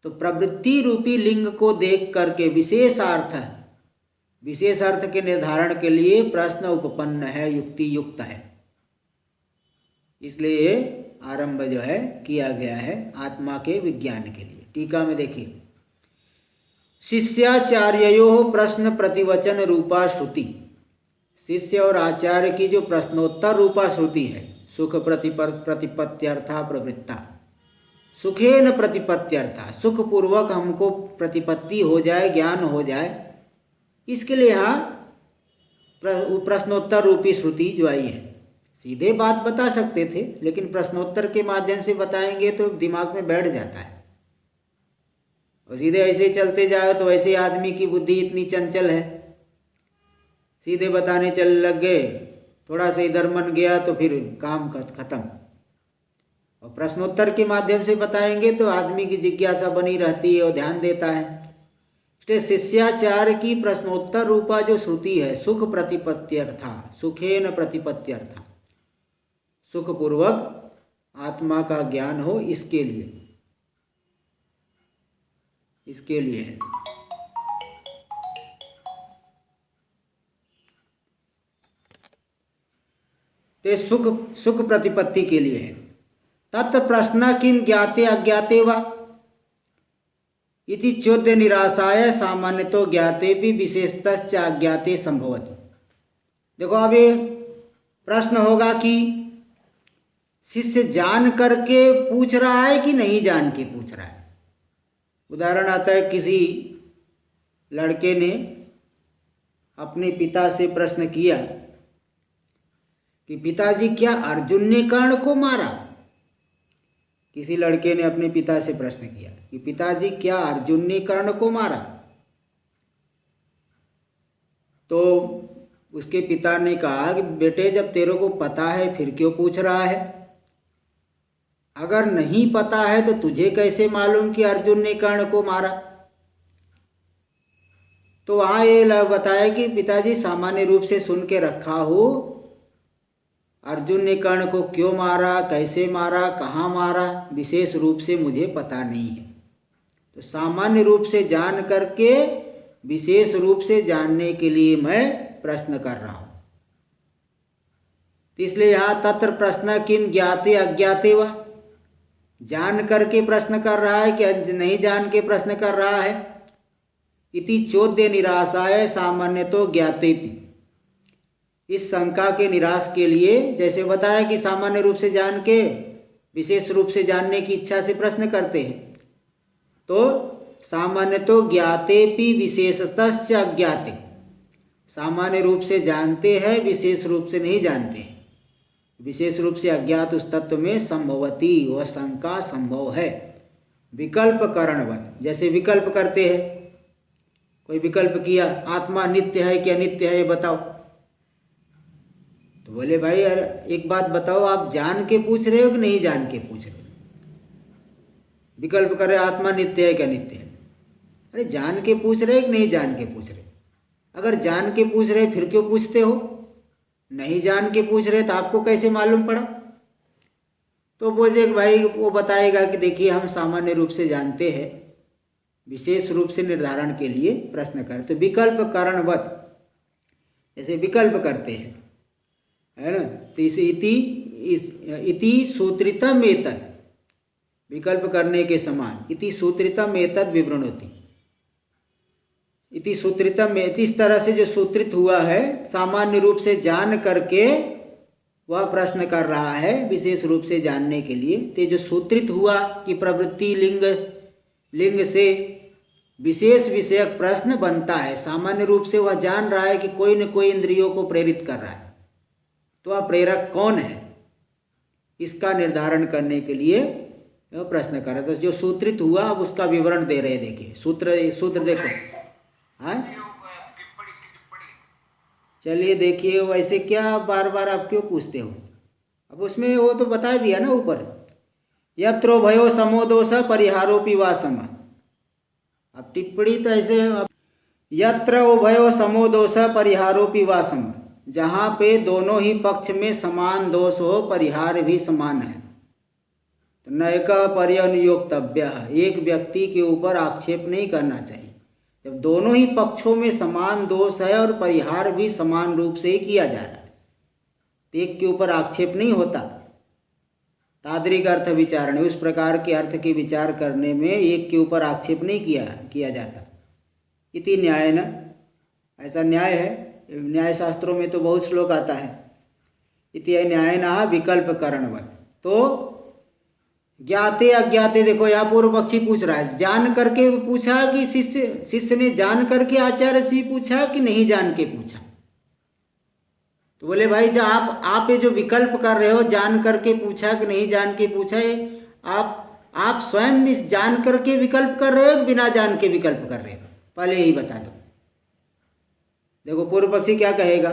तो प्रवृत्ति रूपी लिंग को देख करके विशेष अर्थ के निर्धारण के लिए प्रश्न उपपन्न है, युक्ति युक्त है, इसलिए आरंभ जो है किया गया है आत्मा के विज्ञान के लिए। टीका में देखिए, शिष्याचार्यो प्रश्न प्रतिवचन रूपा श्रुति, शिष्य और आचार्य की जो प्रश्नोत्तर रूपा श्रुति है, सुख प्रतिपत्त्यर्था प्रवृत्ता, सुखेन प्रतिपत्त्यर्था, सुख पूर्वक हमको प्रतिपत्ति हो जाए, ज्ञान हो जाए, इसके लिए यहाँ प्रश्नोत्तर रूपी श्रुति जो आई है। सीधे बात बता सकते थे, लेकिन प्रश्नोत्तर के माध्यम से बताएंगे तो दिमाग में बैठ जाता है, और सीधे ऐसे चलते जाओ तो वैसे आदमी की बुद्धि इतनी चंचल है, सीधे बताने चल लग गए, थोड़ा सा इधर मन गया तो फिर काम खत्म। और प्रश्नोत्तर के माध्यम से बताएंगे तो आदमी की जिज्ञासा बनी रहती है और ध्यान देता है। इसलिए शिष्याचार्य की प्रश्नोत्तर रूपा जो श्रुति है, सुख प्रतिपत्त्यर्था, सुखेन प्रतिपत्त्यर्था, सुख पूर्वक आत्मा का ज्ञान हो, इसके लिए है। ते सुख प्रतिपत्ति के लिए है। तत् प्रश्न किम ज्ञाते अज्ञाते वा इति चोद्य निराशाय सामान्यतो ज्ञाते भी विशेषतश्च अज्ञाते संभवति। देखो, अब ये प्रश्न होगा कि शिष्य जान करके पूछ रहा है कि नहीं जान के पूछ रहा है। उदाहरण आता है, किसी लड़के ने अपने पिता से प्रश्न किया कि पिताजी क्या अर्जुन ने कर्ण को मारा। किसी लड़के ने अपने पिता से प्रश्न किया कि पिताजी क्या अर्जुन ने कर्ण को मारा। तो उसके पिता ने कहा कि बेटे जब तेरे को पता है फिर क्यों पूछ रहा है, अगर नहीं पता है तो तुझे कैसे मालूम कि अर्जुन ने कर्ण को मारा। तो वहाँ ये बताया कि पिताजी सामान्य रूप से सुन के रखा हो, अर्जुन ने कर्ण को क्यों मारा, कैसे मारा, कहाँ मारा, विशेष रूप से मुझे पता नहीं है। तो सामान्य रूप से जान करके विशेष रूप से जानने के लिए मैं प्रश्न कर रहा हूँ। तो इसलिए यहाँ तत्र प्रश्न किम ज्ञाते अज्ञाते वा, जान करके प्रश्न कर रहा है कि नहीं जान के प्रश्न कर रहा है। इति चोद्य निराशाय सामान्यतो ज्ञातेपि, इस शंका के निराश के लिए जैसे बताया कि सामान्य रूप से जान के विशेष रूप से जानने की इच्छा से प्रश्न करते हैं, तो सामान्यतो ज्ञातेपि विशेषतश्च अज्ञाते, सामान्य रूप से जानते हैं विशेष रूप से नहीं जानते हैं। विशेष रूप से अज्ञात उस तत्व में संभवती, वह शंका संभव है। विकल्प करणवत, जैसे विकल्प करते हैं, कोई विकल्प किया आत्मा नित्य है कि अनित्य है ये बताओ। तो बोले भाई यार एक बात बताओ, आप जान के पूछ रहे हो कि नहीं जान के पूछ रहे हो। विकल्प कर रहे आत्मा नित्य है कि अनित्य है। अरे जान के पूछ रहे कि नहीं जान के पूछ रहे। अगर जान के पूछ रहे फिर क्यों पूछते हो, नहीं जान के पूछ रहे तो आपको कैसे मालूम पड़ा। तो बोले भाई वो बताएगा कि देखिए हम सामान्य रूप से जानते हैं, विशेष रूप से निर्धारण के लिए प्रश्न करें। तो विकल्प कारणवत, जैसे विकल्प करते हैं है ना। तो इसे इति सूत्रितम एतद, विकल्प करने के समान, इति सूत्रितम एतद विवृणोति, इति सूत्रितम, इस तरह से जो सूत्रित हुआ है सामान्य रूप से जान करके वह प्रश्न कर रहा है विशेष रूप से जानने के लिए। तो जो सूत्रित हुआ कि प्रवृत्ति लिंग से विशेष विषयक प्रश्न बनता है, सामान्य रूप से वह जान रहा है कि कोई न कोई इंद्रियों को प्रेरित कर रहा है, तो वह प्रेरक कौन है इसका निर्धारण करने के लिए वह प्रश्न कर रहा है। तो जो सूत्रित हुआ अब उसका विवरण दे रहे। देखिए सूत्र देखो, हाँ चलिए देखिए, वैसे क्या बार बार आप क्यों पूछते हो। अब उसमें वो तो बता दिया ना ऊपर, यत्रो भयो समोदोष परिहारोपि वा सम। अब टिप्पणी तो ऐसे, यत्र उभयो समोदोष परिहारोपि वा सम, जहाँ पे दोनों ही पक्ष में समान दोष हो परिहार भी समान है। तो नैक पर्यनुयोक्तव्य, एक व्यक्ति के ऊपर आक्षेप नहीं करना चाहिए। जब दोनों ही पक्षों में समान दोष है और परिहार भी समान रूप से ही किया जा रहा है तो एक के ऊपर आक्षेप नहीं होता। तादृक अर्थ विचारण, उस प्रकार के अर्थ के विचार करने में एक के ऊपर आक्षेप नहीं किया जाता। इति न्याय न, ऐसा न्याय है, न्याय शास्त्रों में तो बहुत श्लोक आता है। इति न्याय न विकल्प करणवत। तो ज्ञाते अज्ञाते, देखो यहाँ पूर्व पक्षी पूछ रहा है, जान करके पूछा कि शिष्य ने जान करके आचार्य से पूछा कि नहीं जान के पूछा। तो बोले भाई जब आप ये जो विकल्प कर रहे हो, जान करके पूछा कि नहीं जान के पूछा, ये आप स्वयं इस जान करके विकल्प कर रहे हो कि बिना जान के विकल्प कर रहे हो, पहले यही बता दो। देखो पूर्व पक्षी क्या कहेगा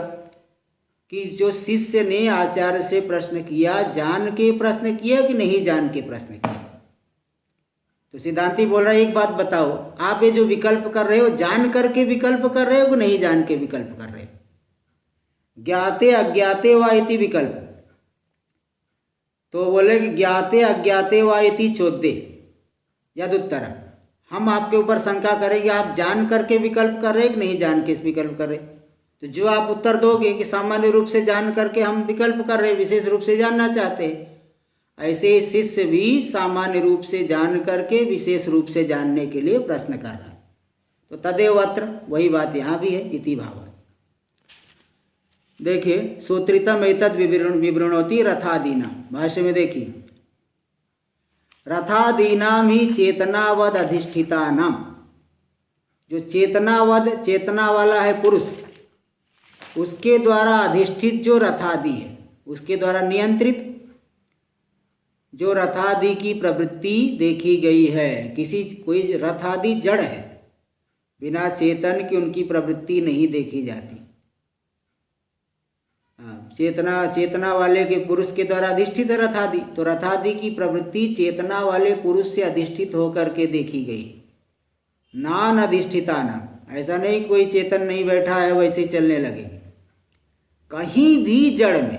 कि जो शिष्य ने आचार्य से प्रश्न किया, जान के प्रश्न किया कि नहीं जान के प्रश्न किया। तो सिद्धांती बोल रहा है एक बात बताओ, आप ये जो विकल्प कर रहे हो जान करके विकल्प कर रहे हो कि नहीं जान के विकल्प कर रहे हो। ज्ञाते अज्ञाते वा इति विकल्प, तो बोले कि ज्ञाते अज्ञाते वा इति चोद्य यद उत्तर, हम आपके ऊपर शंका करेंगे आप जान करके विकल्प कर रहे कि नहीं जान के विकल्प कर रहे। तो जो आप उत्तर दोगे कि सामान्य रूप से जान करके हम विकल्प कर रहे, विशेष रूप से जानना चाहते हैं, ऐसे शिष्य भी सामान्य रूप से जान करके विशेष रूप से जानने के लिए प्रश्न कर रहा है। तो तदेव अत्र, वही बात यहाँ भी है, इति भाव। देखिए, सूत्रितम एतद् विवृणोति रथादीना, भाष्य में देखिए, रथादीनाम ही चेतनावद अधिष्ठितानाम, जो चेतना वाला है पुरुष, उसके द्वारा अधिष्ठित जो रथादि है, उसके द्वारा नियंत्रित जो रथादि की प्रवृत्ति देखी गई है। कोई रथादि जड़ है, बिना चेतन की उनकी प्रवृत्ति नहीं देखी जाती। चेतना वाले के पुरुष के द्वारा अधिष्ठित है रथादि, तो रथादि की प्रवृत्ति चेतना वाले पुरुष से अधिष्ठित होकर के देखी गई। नान अधिष्ठिता नाम, ऐसा नहीं कोई चेतन नहीं बैठा है वैसे ही चलने लगेगी। कहीं भी जड़ में,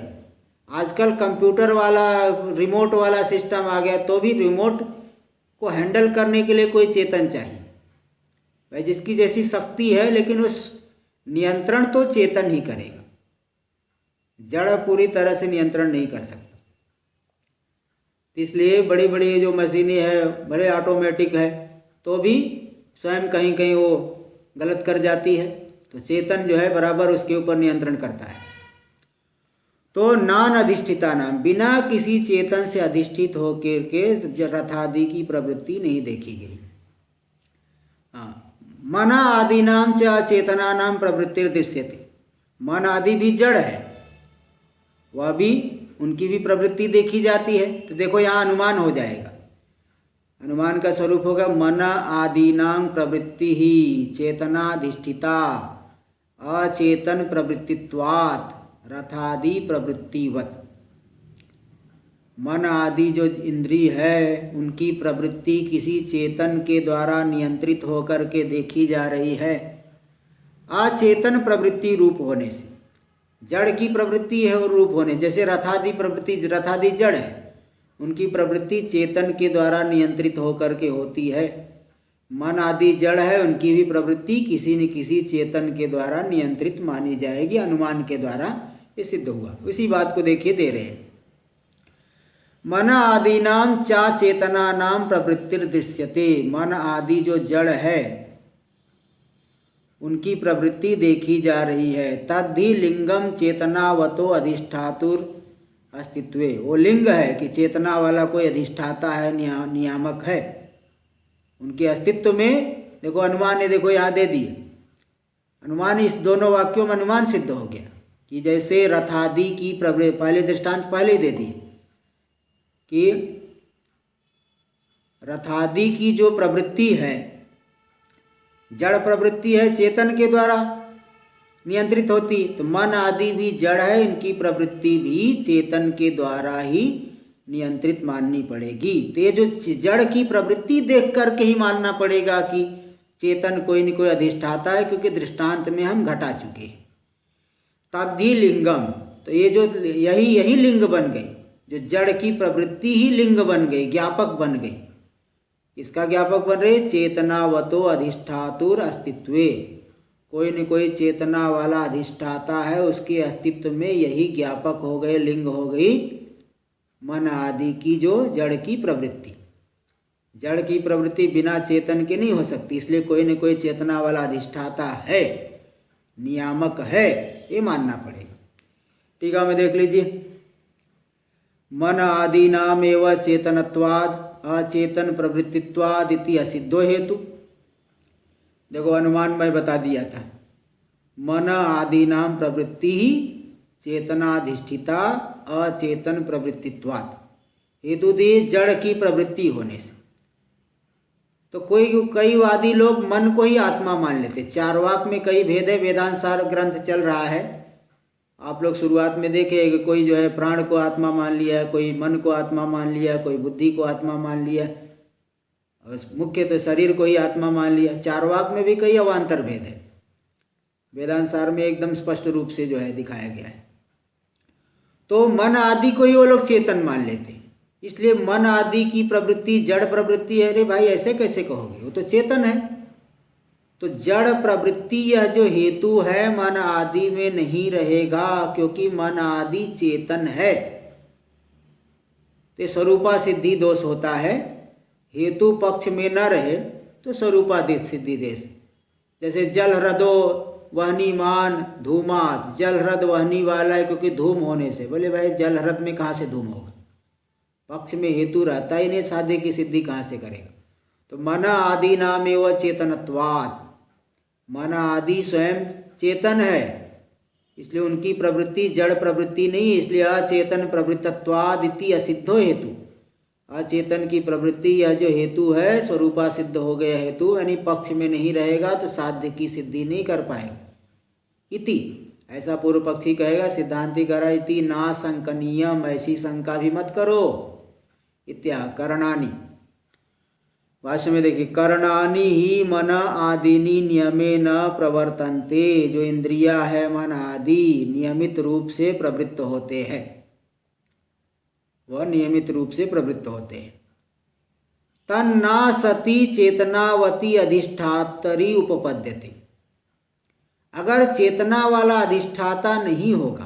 आजकल कंप्यूटर वाला रिमोट वाला सिस्टम आ गया, तो भी रिमोट को हैंडल करने के लिए कोई चेतन चाहिए भाई, जिसकी जैसी शक्ति है, लेकिन उस नियंत्रण तो चेतन ही करेगा, जड़ पूरी तरह से नियंत्रण नहीं कर सकता। इसलिए बड़ी बड़ी जो मशीनें हैं, बड़े ऑटोमेटिक है, तो भी स्वयं कहीं कहीं वो गलत कर जाती है, तो चेतन जो है बराबर उसके ऊपर नियंत्रण करता है। तो नान अधिष्ठिता नाम, बिना किसी चेतन से अधिष्ठित होकर के रथादि की प्रवृत्ति नहीं देखी गई। मन आदि नाम च चेतना नाम प्रवृत्ति दृश्यते, मन आदि भी जड़ है, वह भी, उनकी भी प्रवृत्ति देखी जाती है। तो देखो यहाँ अनुमान हो जाएगा, अनुमान का स्वरूप होगा मन आदीनां प्रवृत्ति ही चेतनाधिष्ठिता अचेतन प्रवृत्तित्वात् रथादि प्रवृत्तिवत। मन आदि जो इंद्रिय है, उनकी प्रवृत्ति किसी चेतन के द्वारा नियंत्रित होकर के देखी जा रही है, अचेतन प्रवृत्ति रूप होने से। जड़ की प्रवृत्ति है और रूप होने, जैसे रथादि प्रवृत्ति, रथादि जड़ है, उनकी प्रवृत्ति चेतन के द्वारा नियंत्रित होकर के होती है। मन आदि जड़ है, उनकी भी प्रवृत्ति किसी न किसी चेतन के द्वारा नियंत्रित मानी जाएगी, अनुमान के द्वारा ये सिद्ध हुआ। इसी बात को देखिए दे रहे हैं, मन आदीनाम चा चेतना नाम प्रवृत्तिर दृश्यते। मन आदि जो जड़ है, उनकी प्रवृत्ति देखी जा रही है। तद्धि लिंगम चेतनावतो अधिष्ठातुर अस्तित्वे, वो लिंग है कि चेतना वाला कोई अधिष्ठाता है, नियामक है, उनके अस्तित्व में। देखो अनुमान ने, देखो यहाँ दे दिए अनुमान, इस दोनों वाक्यों में अनुमान सिद्ध हो गया कि जैसे रथादि की प्रवृत्ति, पहले दृष्टांत पहले दे दिए कि रथादि की जो प्रवृत्ति है, जड़ प्रवृत्ति है, चेतन के द्वारा नियंत्रित होती, तो मन आदि भी जड़ है, इनकी प्रवृत्ति भी चेतन के द्वारा ही नियंत्रित माननी पड़ेगी। तो ये जो जड़ की प्रवृत्ति देख करके ही मानना पड़ेगा कि चेतन कोई न कोई अधिष्ठाता है, क्योंकि दृष्टांत में हम घटा चुके हैं। तद्धि लिंगम, तो ये जो यही लिंग बन गई, जो जड़ की प्रवृत्ति ही लिंग बन गई, ज्ञापक बन गई। इसका ज्ञापक बन रहे चेतनावतो अधिष्ठातुर अस्तित्वे, कोई न कोई चेतना वाला अधिष्ठाता है, उसके अस्तित्व में यही ज्ञापक हो गए, लिंग हो गई मन आदि की जो जड़ की प्रवृत्ति। जड़ की प्रवृत्ति बिना चेतन के नहीं हो सकती, इसलिए कोई न कोई चेतना वाला अधिष्ठाता है, नियामक है, ये मानना पड़ेगा। टीका में देख लीजिए, मन आदि नाम एवं चेतनत्वाद अचेतन प्रवृत्तित्वाद इति असिद्धो हेतु। देखो अनुमान मैं बता दिया था, मन आदि नाम प्रवृत्ति ही चेतनाधिष्ठिता अचेतन प्रवृत्तित्वात्, हेतु दी जड़ की प्रवृत्ति होने से। तो कई वादी लोग मन को ही आत्मा मान लेते। चारवाक में कई भेद है, वेदांत सार ग्रंथ चल रहा है, आप लोग शुरुआत में देखे कि कोई जो है प्राण को आत्मा मान लिया है, कोई मन को आत्मा मान लिया, कोई बुद्धि को आत्मा मान लिया, और मुख्य तो शरीर को ही आत्मा मान लिया। चारवाक में भी कई अवान्तर भेद है, वेदांत सार में एकदम स्पष्ट रूप से जो है दिखाया गया है। तो मन आदि को ही वो लोग चेतन मान लेते, इसलिए मन आदि की प्रवृत्ति जड़ प्रवृत्ति है। अरे भाई ऐसे कैसे कहोगे, वो तो चेतन है। तो जड़ प्रवृत्ति यह जो हेतु है मन आदि में नहीं रहेगा, क्योंकि मन आदि चेतन है। तो स्वरूपा सिद्धि दोष होता है, हेतु पक्ष में न रहे तो स्वरूपादित सिद्धि देश। जैसे जल हृदो वहनीमान धूमात, जल ह्रद वहनी वाला है क्योंकि धूम होने से। बोले भाई जल ह्रद में कहाँ से धूम होगा, पक्ष में हेतु रहता ही नहीं, साध्य की सिद्धि कहाँ से करेगा। तो मन आदि नाम एवं चेतनत्वात्, मन आदि स्वयं चेतन है, इसलिए उनकी प्रवृत्ति जड़ प्रवृत्ति नहीं, इसलिए अचेतन प्रवृत्तत्वाद इति असिद्धो हेतु। अचेतन की प्रवृत्ति यह जो हेतु है स्वरूपा सिद्ध हो गया हेतु, यानी पक्ष में नहीं रहेगा तो साध्य की सिद्धि नहीं कर पाएगा। इति ऐसा पूर्व पक्षी कहेगा, सिद्धांति कह रहा है इति ना संकनीयम, ऐसी शंका भी मत करो। इत्या करणानि, भाष्य में देखिए, करणानि ही मन आदिनी नियमे न प्रवर्तन्ते, जो इंद्रिया है मन आदि नियमित रूप से प्रवृत्त होते हैं, वह नियमित रूप से प्रवृत्त होते हैं। तन्ना सती चेतनावती अधिष्ठातरी उपपद्यते, अगर चेतना वाला अधिष्ठाता नहीं होगा,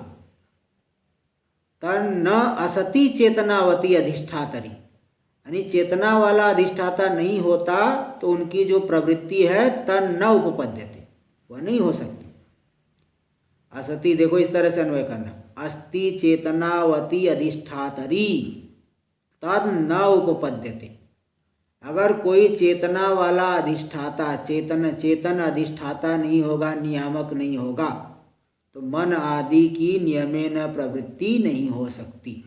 तन्न असती चेतनावती अधिष्ठातरी, यानी चेतना वाला अधिष्ठाता नहीं होता तो उनकी जो प्रवृत्ति है तन न उपपद्यते, वह नहीं हो सकती। असती देखो इस तरह से अन्वय करना, अस्ति चेतनावती अधिष्ठातरी तद न उपपद्यते, अगर कोई चेतना वाला अधिष्ठाता चेतन अधिष्ठाता नहीं होगा, नियामक नहीं होगा, तो मन आदि की नियमेन प्रवृत्ति नहीं हो सकती।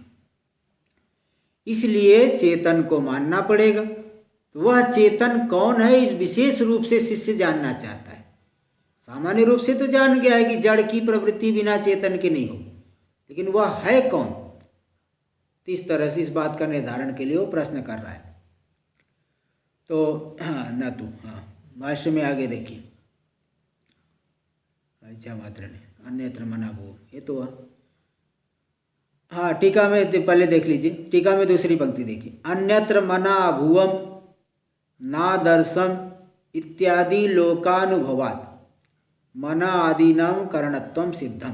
इसलिए चेतन को मानना पड़ेगा। तो वह चेतन कौन है, इस विशेष रूप से शिष्य जानना चाहता है। सामान्य रूप से तो जान गया है कि जड़ की प्रवृत्ति बिना चेतन के नहीं होगी, लेकिन वह है कौन, तो इस तरह से इस बात का निर्धारण के लिए वो प्रश्न कर रहा है। तो न तू भाष्य में आगे देखिए, अच्छा मात्र ने अन्यत्र मना भू, ये तो हाँ टीका में पहले देख लीजिए, टीका में दूसरी पंक्ति देखिए, अन्यत्र मना भुवम नादर्शम इत्यादि लोकानुभवात् मना आदीनाम करणत्वम सिद्धम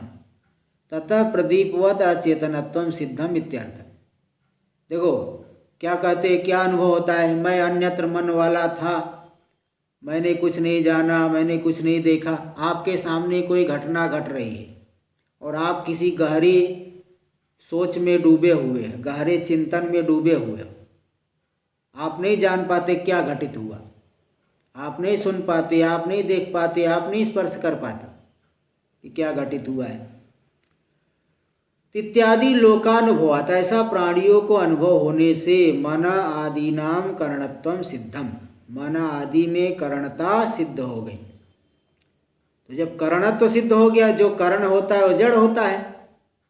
ततः प्रदीपवत अचेतनत्वम सिद्धम इत्यर्थ। देखो क्या कहते हैं, क्या अनुभव होता है, मैं अन्यत्र मन वाला था, मैंने कुछ नहीं जाना, मैंने कुछ नहीं देखा। आपके सामने कोई घटना घट रही है और आप किसी गहरी सोच में डूबे हुए हैं, गहरे चिंतन में डूबे हुए हो, आप नहीं जान पाते क्या घटित हुआ, आप नहीं सुन पाते, आप नहीं देख पाते, आप नहीं स्पर्श कर पाते कि क्या घटित हुआ है। इत्यादि लोकानुभवात्, ऐसा प्राणियों को अनुभव होने से मन आदि नाम करणत्वम सिद्धम, मन आदि में करणता सिद्ध हो गई। तो जब करणत्व सिद्ध हो गया, जो करण होता है वो जड़ होता है,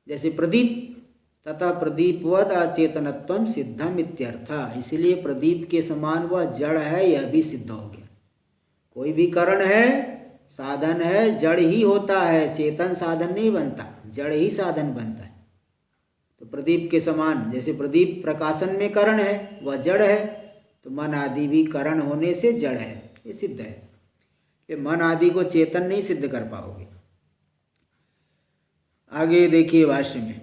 जैसे प्रदीप, तथा प्रदीपवद अचेतनत्वम सिद्धम इत्यर्थ। इसलिए प्रदीप के समान वह जड़ है, यह भी सिद्ध हो गया। कोई भी करण है, साधन है, जड़ ही होता है, चेतन साधन नहीं बनता, जड़ ही साधन बनता है। तो प्रदीप के समान, जैसे प्रदीप प्रकाशन में करण है, वह जड़ है, तो मन आदि भी करण होने से जड़ है, ये सिद्ध है। ये मन आदि को चेतन नहीं सिद्ध कर पाओगे। आगे देखिए भाष्य में,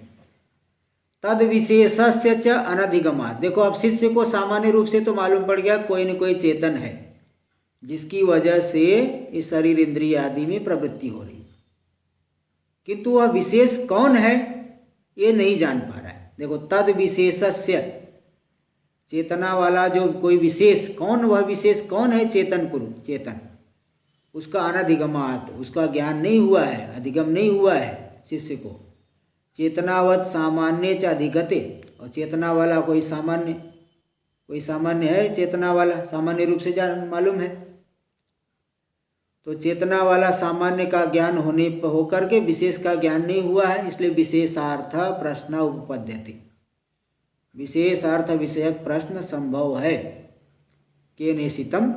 तद विशेषस्य च अनधिगमात्। देखो अब शिष्य को सामान्य रूप से तो मालूम पड़ गया कोई न कोई चेतन है जिसकी वजह से इस शरीर इंद्रिय आदि में प्रवृत्ति हो रही, किंतु वह विशेष कौन है ये नहीं जान पा रहा है। देखो तद विशेषस्य, चेतना वाला जो कोई विशेष कौन, वह विशेष कौन है, चेतन पुरुष चेतन, उसका अनधिगमात्, उसका ज्ञान नहीं हुआ है, अधिगम नहीं हुआ है शिष्य को। चेतनावत सामान्य च अधिगते, और चेतना वाला कोई सामान्य है, चेतना वाला सामान्य रूप से जान मालूम है। तो चेतना वाला सामान्य का ज्ञान होने पर होकर के विशेष का ज्ञान नहीं हुआ है, इसलिए विशेषार्थ प्रश्न उपपद्यते, विशेषार्थ विषयक प्रश्न संभव है। के निशितम,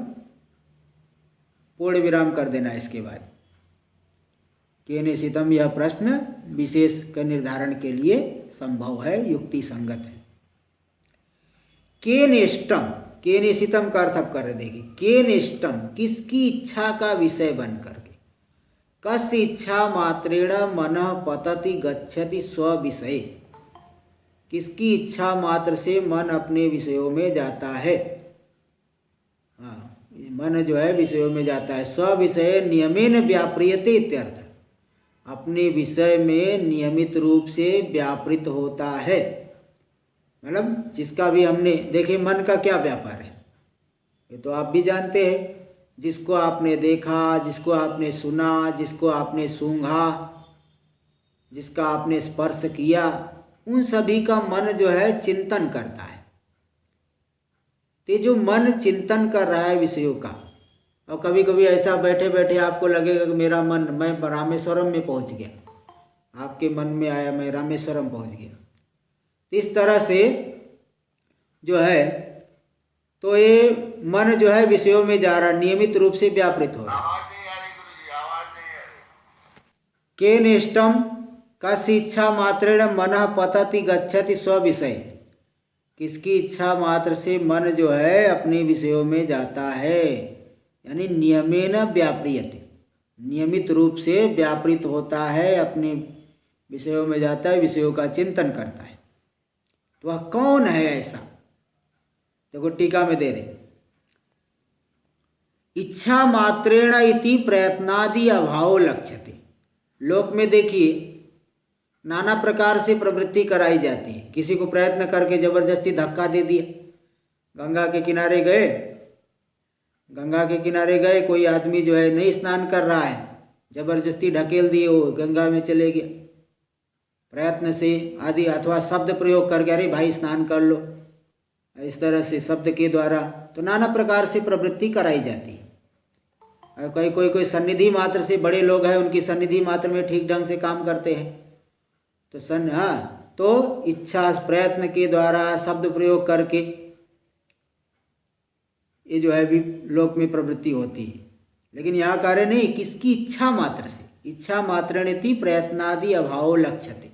पूर्ण विराम कर देना इसके बाद, के निशितम, यह प्रश्न विशेष के निर्धारण के लिए संभव है, युक्ति संगत है। के निष्टम, के निशितम का अर्थ आप कर रहे देखिए, के निष्टम किसकी इच्छा का विषय बन करके, कस इच्छा मात्रेण मन पतति गच्छति स्व विषय, किसकी इच्छा मात्र से मन अपने विषयों में जाता है। हाँ, मन जो है विषयों में जाता है। स्व विषय नियमेन व्याप्रियते इत्यर्थ, अपने विषय में नियमित रूप से व्यापृत होता है। मतलब जिसका भी हमने देखे मन का क्या व्यापार है, ये तो आप भी जानते हैं। जिसको आपने देखा, जिसको आपने सुना, जिसको आपने सूंघा, जिसका आपने स्पर्श किया, उन सभी का मन जो है चिंतन करता है। तो जो मन चिंतन कर रहा है विषयों का, और कभी कभी ऐसा बैठे बैठे आपको लगेगा कि मेरा मन, मैं रामेश्वरम में पहुंच गया, आपके मन में आया मैं रामेश्वरम पहुंच गया। तो इस तरह से जो है, तो ये मन जो है विषयों में जा रहा, नियमित रूप से व्यापृत हो रहा। के निष्ठम कस्य इच्छा मात्रेण मनः पतति गच्छति स्व विषय, किसकी इच्छा मात्र से मन जो है अपने विषयों में जाता है, यानी नियमेन व्याप्रियते, नियमित रूप से व्यापृत होता है, अपने विषयों में जाता है, विषयों का चिंतन करता है। तो वह कौन है ऐसा? देखो टीका में दे रहे, इच्छा मात्रेण इति प्रयत्नादि अभाव लक्ष्यते। लोक में देखिए नाना प्रकार से प्रवृत्ति कराई जाती है। किसी को प्रयत्न करके जबरदस्ती धक्का दे दिया। गंगा के किनारे गए, गंगा के किनारे गए, कोई आदमी जो है नहीं स्नान कर रहा है, जबरदस्ती ढकेल दिए, वो गंगा में चले गए प्रयत्न से आदि, अथवा शब्द प्रयोग करके अरे भाई स्नान कर लो, इस तरह से शब्द के द्वारा। तो नाना प्रकार से प्रवृत्ति कराई जाती है। कोई सन्निधि मात्र से, बड़े लोग हैं उनकी सन्निधि मात्र में ठीक ढंग से काम करते हैं, तो तो इच्छा प्रयत्न के द्वारा शब्द प्रयोग करके ये जो है भी लोक में प्रवृत्ति होती है। लेकिन यहाँ कार्य नहीं, किसकी इच्छा मात्र से, इच्छा मात्रणिति प्रयत्नादि अभाव लक्ष्यते,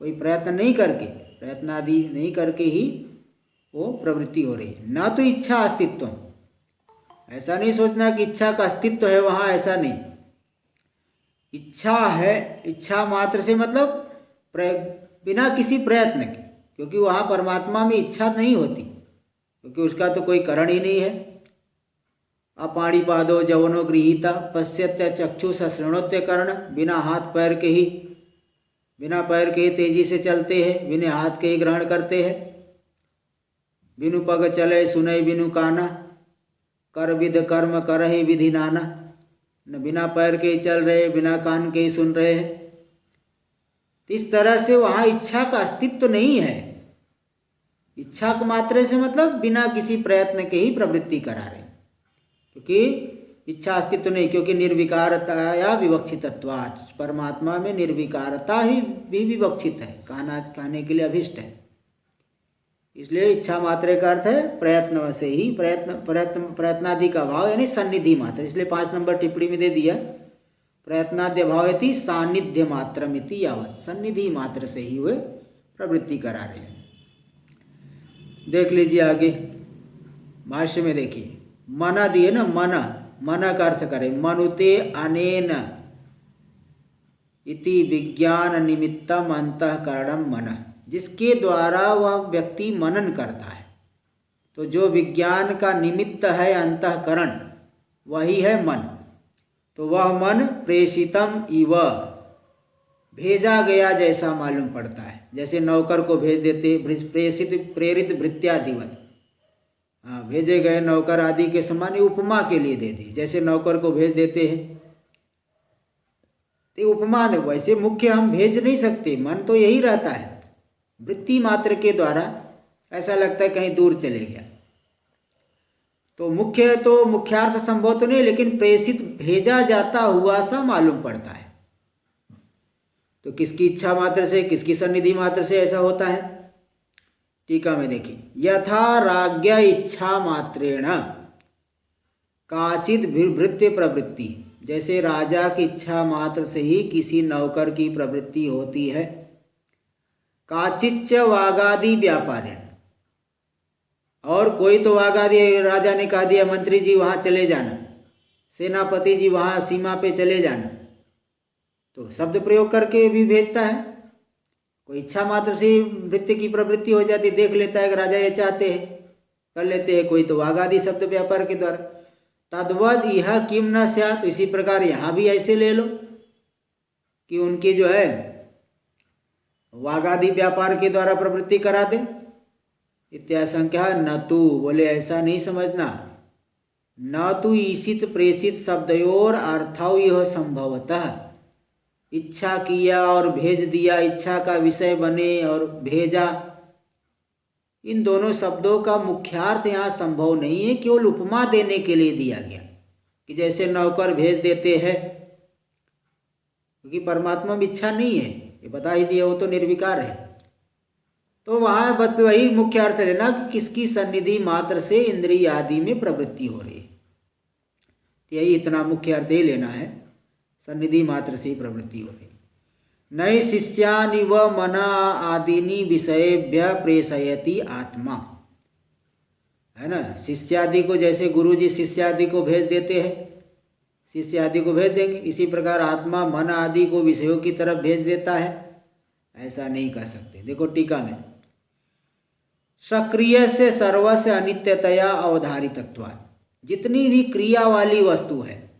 कोई प्रयत्न नहीं करके, प्रयत्नादि नहीं करके ही वो प्रवृत्ति हो रही है। ना तो इच्छा अस्तित्व, ऐसा नहीं सोचना कि इच्छा का अस्तित्व है वहाँ, ऐसा नहीं। इच्छा है, इच्छा मात्र से मतलब बिना किसी प्रयत्न के, क्योंकि वहाँ परमात्मा में इच्छा नहीं होती, क्योंकि उसका तो कोई कारण ही नहीं है। अपाणिपादो जवनो गृहीता पश्यत्य चक्षुष शृणोत्य कर्ण, बिना हाथ पैर के ही, बिना पैर के ही तेजी से चलते हैं, बिना हाथ के ही ग्रहण करते हैं। बिनु पग चले सुनय बिनु काना, कर विध कर्म करहि विधि नाना, न बिना पैर के ही चल रहे, बिना कान के ही सुन रहे हैं। इस तरह से वहाँ इच्छा का अस्तित्व नहीं है। इच्छा के मात्रे से मतलब बिना किसी प्रयत्न के ही प्रवृत्ति करा रहे, क्योंकि इच्छा अस्तित्व नहीं, क्योंकि निर्विकारता या विवक्षितत्वात्, परमात्मा में निर्विकारता ही भी विवक्षित है, कहने के लिए अभिष्ट है। इसलिए इच्छा मात्रे का अर्थ है प्रयत्न से ही, प्रयत्नादि का भाव यानी सन्निधि मात्र। इसलिए 5 नंबर टिप्पणी में दे दिया, प्रयत्नाद्य भावयति सान्निध्य मात्रमिति यावत्, सन्निधि मात्र से ही वे प्रवृत्ति करा रहे हैं। देख लीजिए आगे भाष्य में, देखिए मना दिए ना, मन का अर्थ करें मनुते अनेन इति विज्ञान निमित्तम अंतःकरणम मन, जिसके द्वारा वह व्यक्ति मनन करता है। तो जो विज्ञान का निमित्त है अंतःकरण, वही है मन। तो वह मन प्रेषितम इव, भेजा गया जैसा मालूम पड़ता है। जैसे नौकर को भेज देते, प्रेषित प्रेरित भृत्यादिवत, भेजे गए नौकर आदि के समान उपमा के लिए दे दी, जैसे नौकर को भेज देते हैं। तो उपमा वैसे मुख्य हम भेज नहीं सकते, मन तो यही रहता है, वृत्ति मात्र के द्वारा ऐसा लगता है कहीं दूर चले गया। तो मुख्य तो मुख्यार्थ संभव तो नहीं, लेकिन प्रेषित भेजा जाता हुआ सा मालूम पड़ता है। तो किसकी इच्छा मात्र से, किसकी सन्निधि मात्र से ऐसा होता है? टीका में देखिए, यथा राज्ञा इच्छा मात्रेण काचित भृत्य प्रवृत्ति, जैसे राजा की इच्छा मात्र से ही किसी नौकर की प्रवृत्ति होती है। काचिच्च वागादि व्यापारेण, और कोई तो वागादि, राजा ने कह दिया मंत्री जी वहाँ चले जाना, सेनापति जी वहाँ सीमा पे चले जाना, तो शब्द प्रयोग करके भी भेजता है। कोई इच्छा मात्र से वृत्ति की प्रवृत्ति हो जाती, देख लेता है कि राजा ये चाहते हैं, कर लेते हैं। कोई तो वागादि शब्द व्यापार के द्वारा, तद्वद यह किम न स्यात्, इसी प्रकार यहाँ भी ऐसे ले लो कि उनकी जो है वागादि व्यापार के द्वारा प्रवृत्ति करा दे। इत्याशंका न तू, बोले ऐसा नहीं समझना, न तू ईशित प्रेषित शब्दयोर अर्थौ यह संभवतः, इच्छा किया और भेज दिया, इच्छा का विषय बने और भेजा, इन दोनों शब्दों का मुख्यार्थ यहाँ संभव नहीं है, केवल उपमा देने के लिए दिया गया कि जैसे नौकर भेज देते हैं, क्योंकि परमात्मा में इच्छा नहीं है, ये बता ही दिया, वो तो निर्विकार है। तो वहाँ बस वही मुख्य अर्थ लेना कि किसकी सन्निधि मात्र से इंद्रिय आदि में प्रवृत्ति हो रही है, यही इतना मुख्य अर्थ ही लेना है, सन्निधि मात्र से ही प्रवृत्ति हो रही। नई शिष्यानि व मना आदिनी विषयेभ्य प्रेषयति आत्मा, है ना। शिष्यादि को जैसे गुरु जी शिष्यादि को भेज देते हैं, शिष्य आदि को भेज देंगे, इसी प्रकार आत्मा मन आदि को विषयों की तरफ भेज देता है, ऐसा नहीं कर सकते। देखो टीका में, सक्रिय से सर्वस्य अनित्यतया अवधारितत्वात्, जितनी भी क्रिया वाली वस्तु है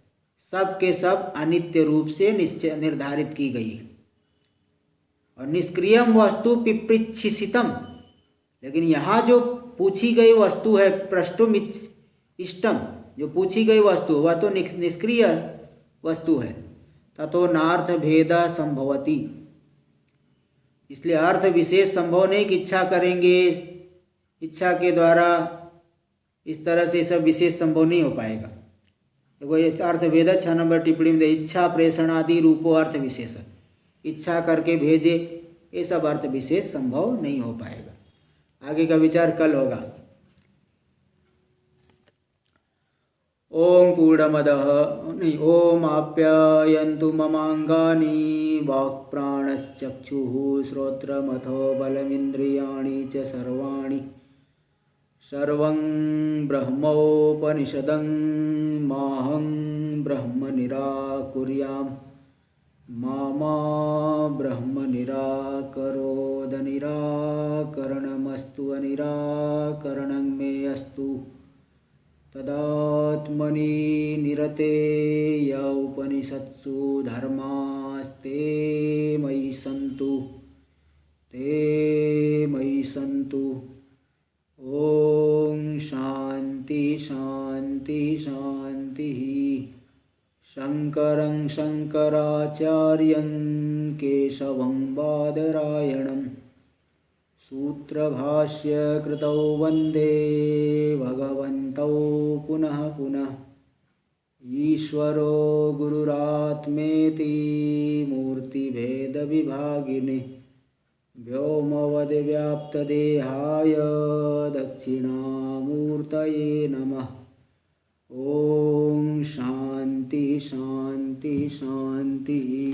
सब के सब अनित्य रूप से निश्चय निर्धारित की गई है। और निष्क्रियम वस्तु पिपृच्छिषितम, लेकिन यहाँ जो पूछी गई वस्तु है, पृष्ठुम इष्टम, जो पूछी गई वस्तु वह तो निष्क्रिय वस्तु है। ततो नार्थ भेद संभवती, इसलिए अर्थ विशेष संभव नहीं कि इच्छा करेंगे, इच्छा के द्वारा इस तरह से सब विशेष संभव नहीं हो पाएगा। देखो ये अर्थ भेद 6 नंबर टिप्पणी में, इच्छा प्रेषणादि रूपो अर्थ विशेष, इच्छा करके भेजे, ये सब अर्थ विशेष संभव नहीं हो पाएगा। आगे का विचार कल होगा। ओम पूर्णमदः नहीं, ओम आप्यायन्तु ममांगानि वाक्प्राणश्चक्षुः श्रोत्रमथो बलमिन्द्रियाणि च सर्वाणि, सर्वं ब्रह्मोपनिषदं माहं ब्रह्म निराकुर्याम्, मा ब्रह्म निराकरोद, निराकरणमस्तु अनिराकरणं मे अस्तु, तदात्मनि निरते य उपनिषत्सु धर्मास्ते मयि सन्तु, ते मयि सन्तु। ओम शांति शांति शांति। शंकरं शंकराचार्यं केशवं बादरायणं सूत्रभाष्य कृतौ वंदे भगवन्तौ पुनः पुनः। ईश्वरो गुरुरात्मेति मूर्तिभेद विभागिने, व्योमवद्व्याप्तदेहाय दक्षिणामूर्तये नमः। ओम शांति शांति शांति।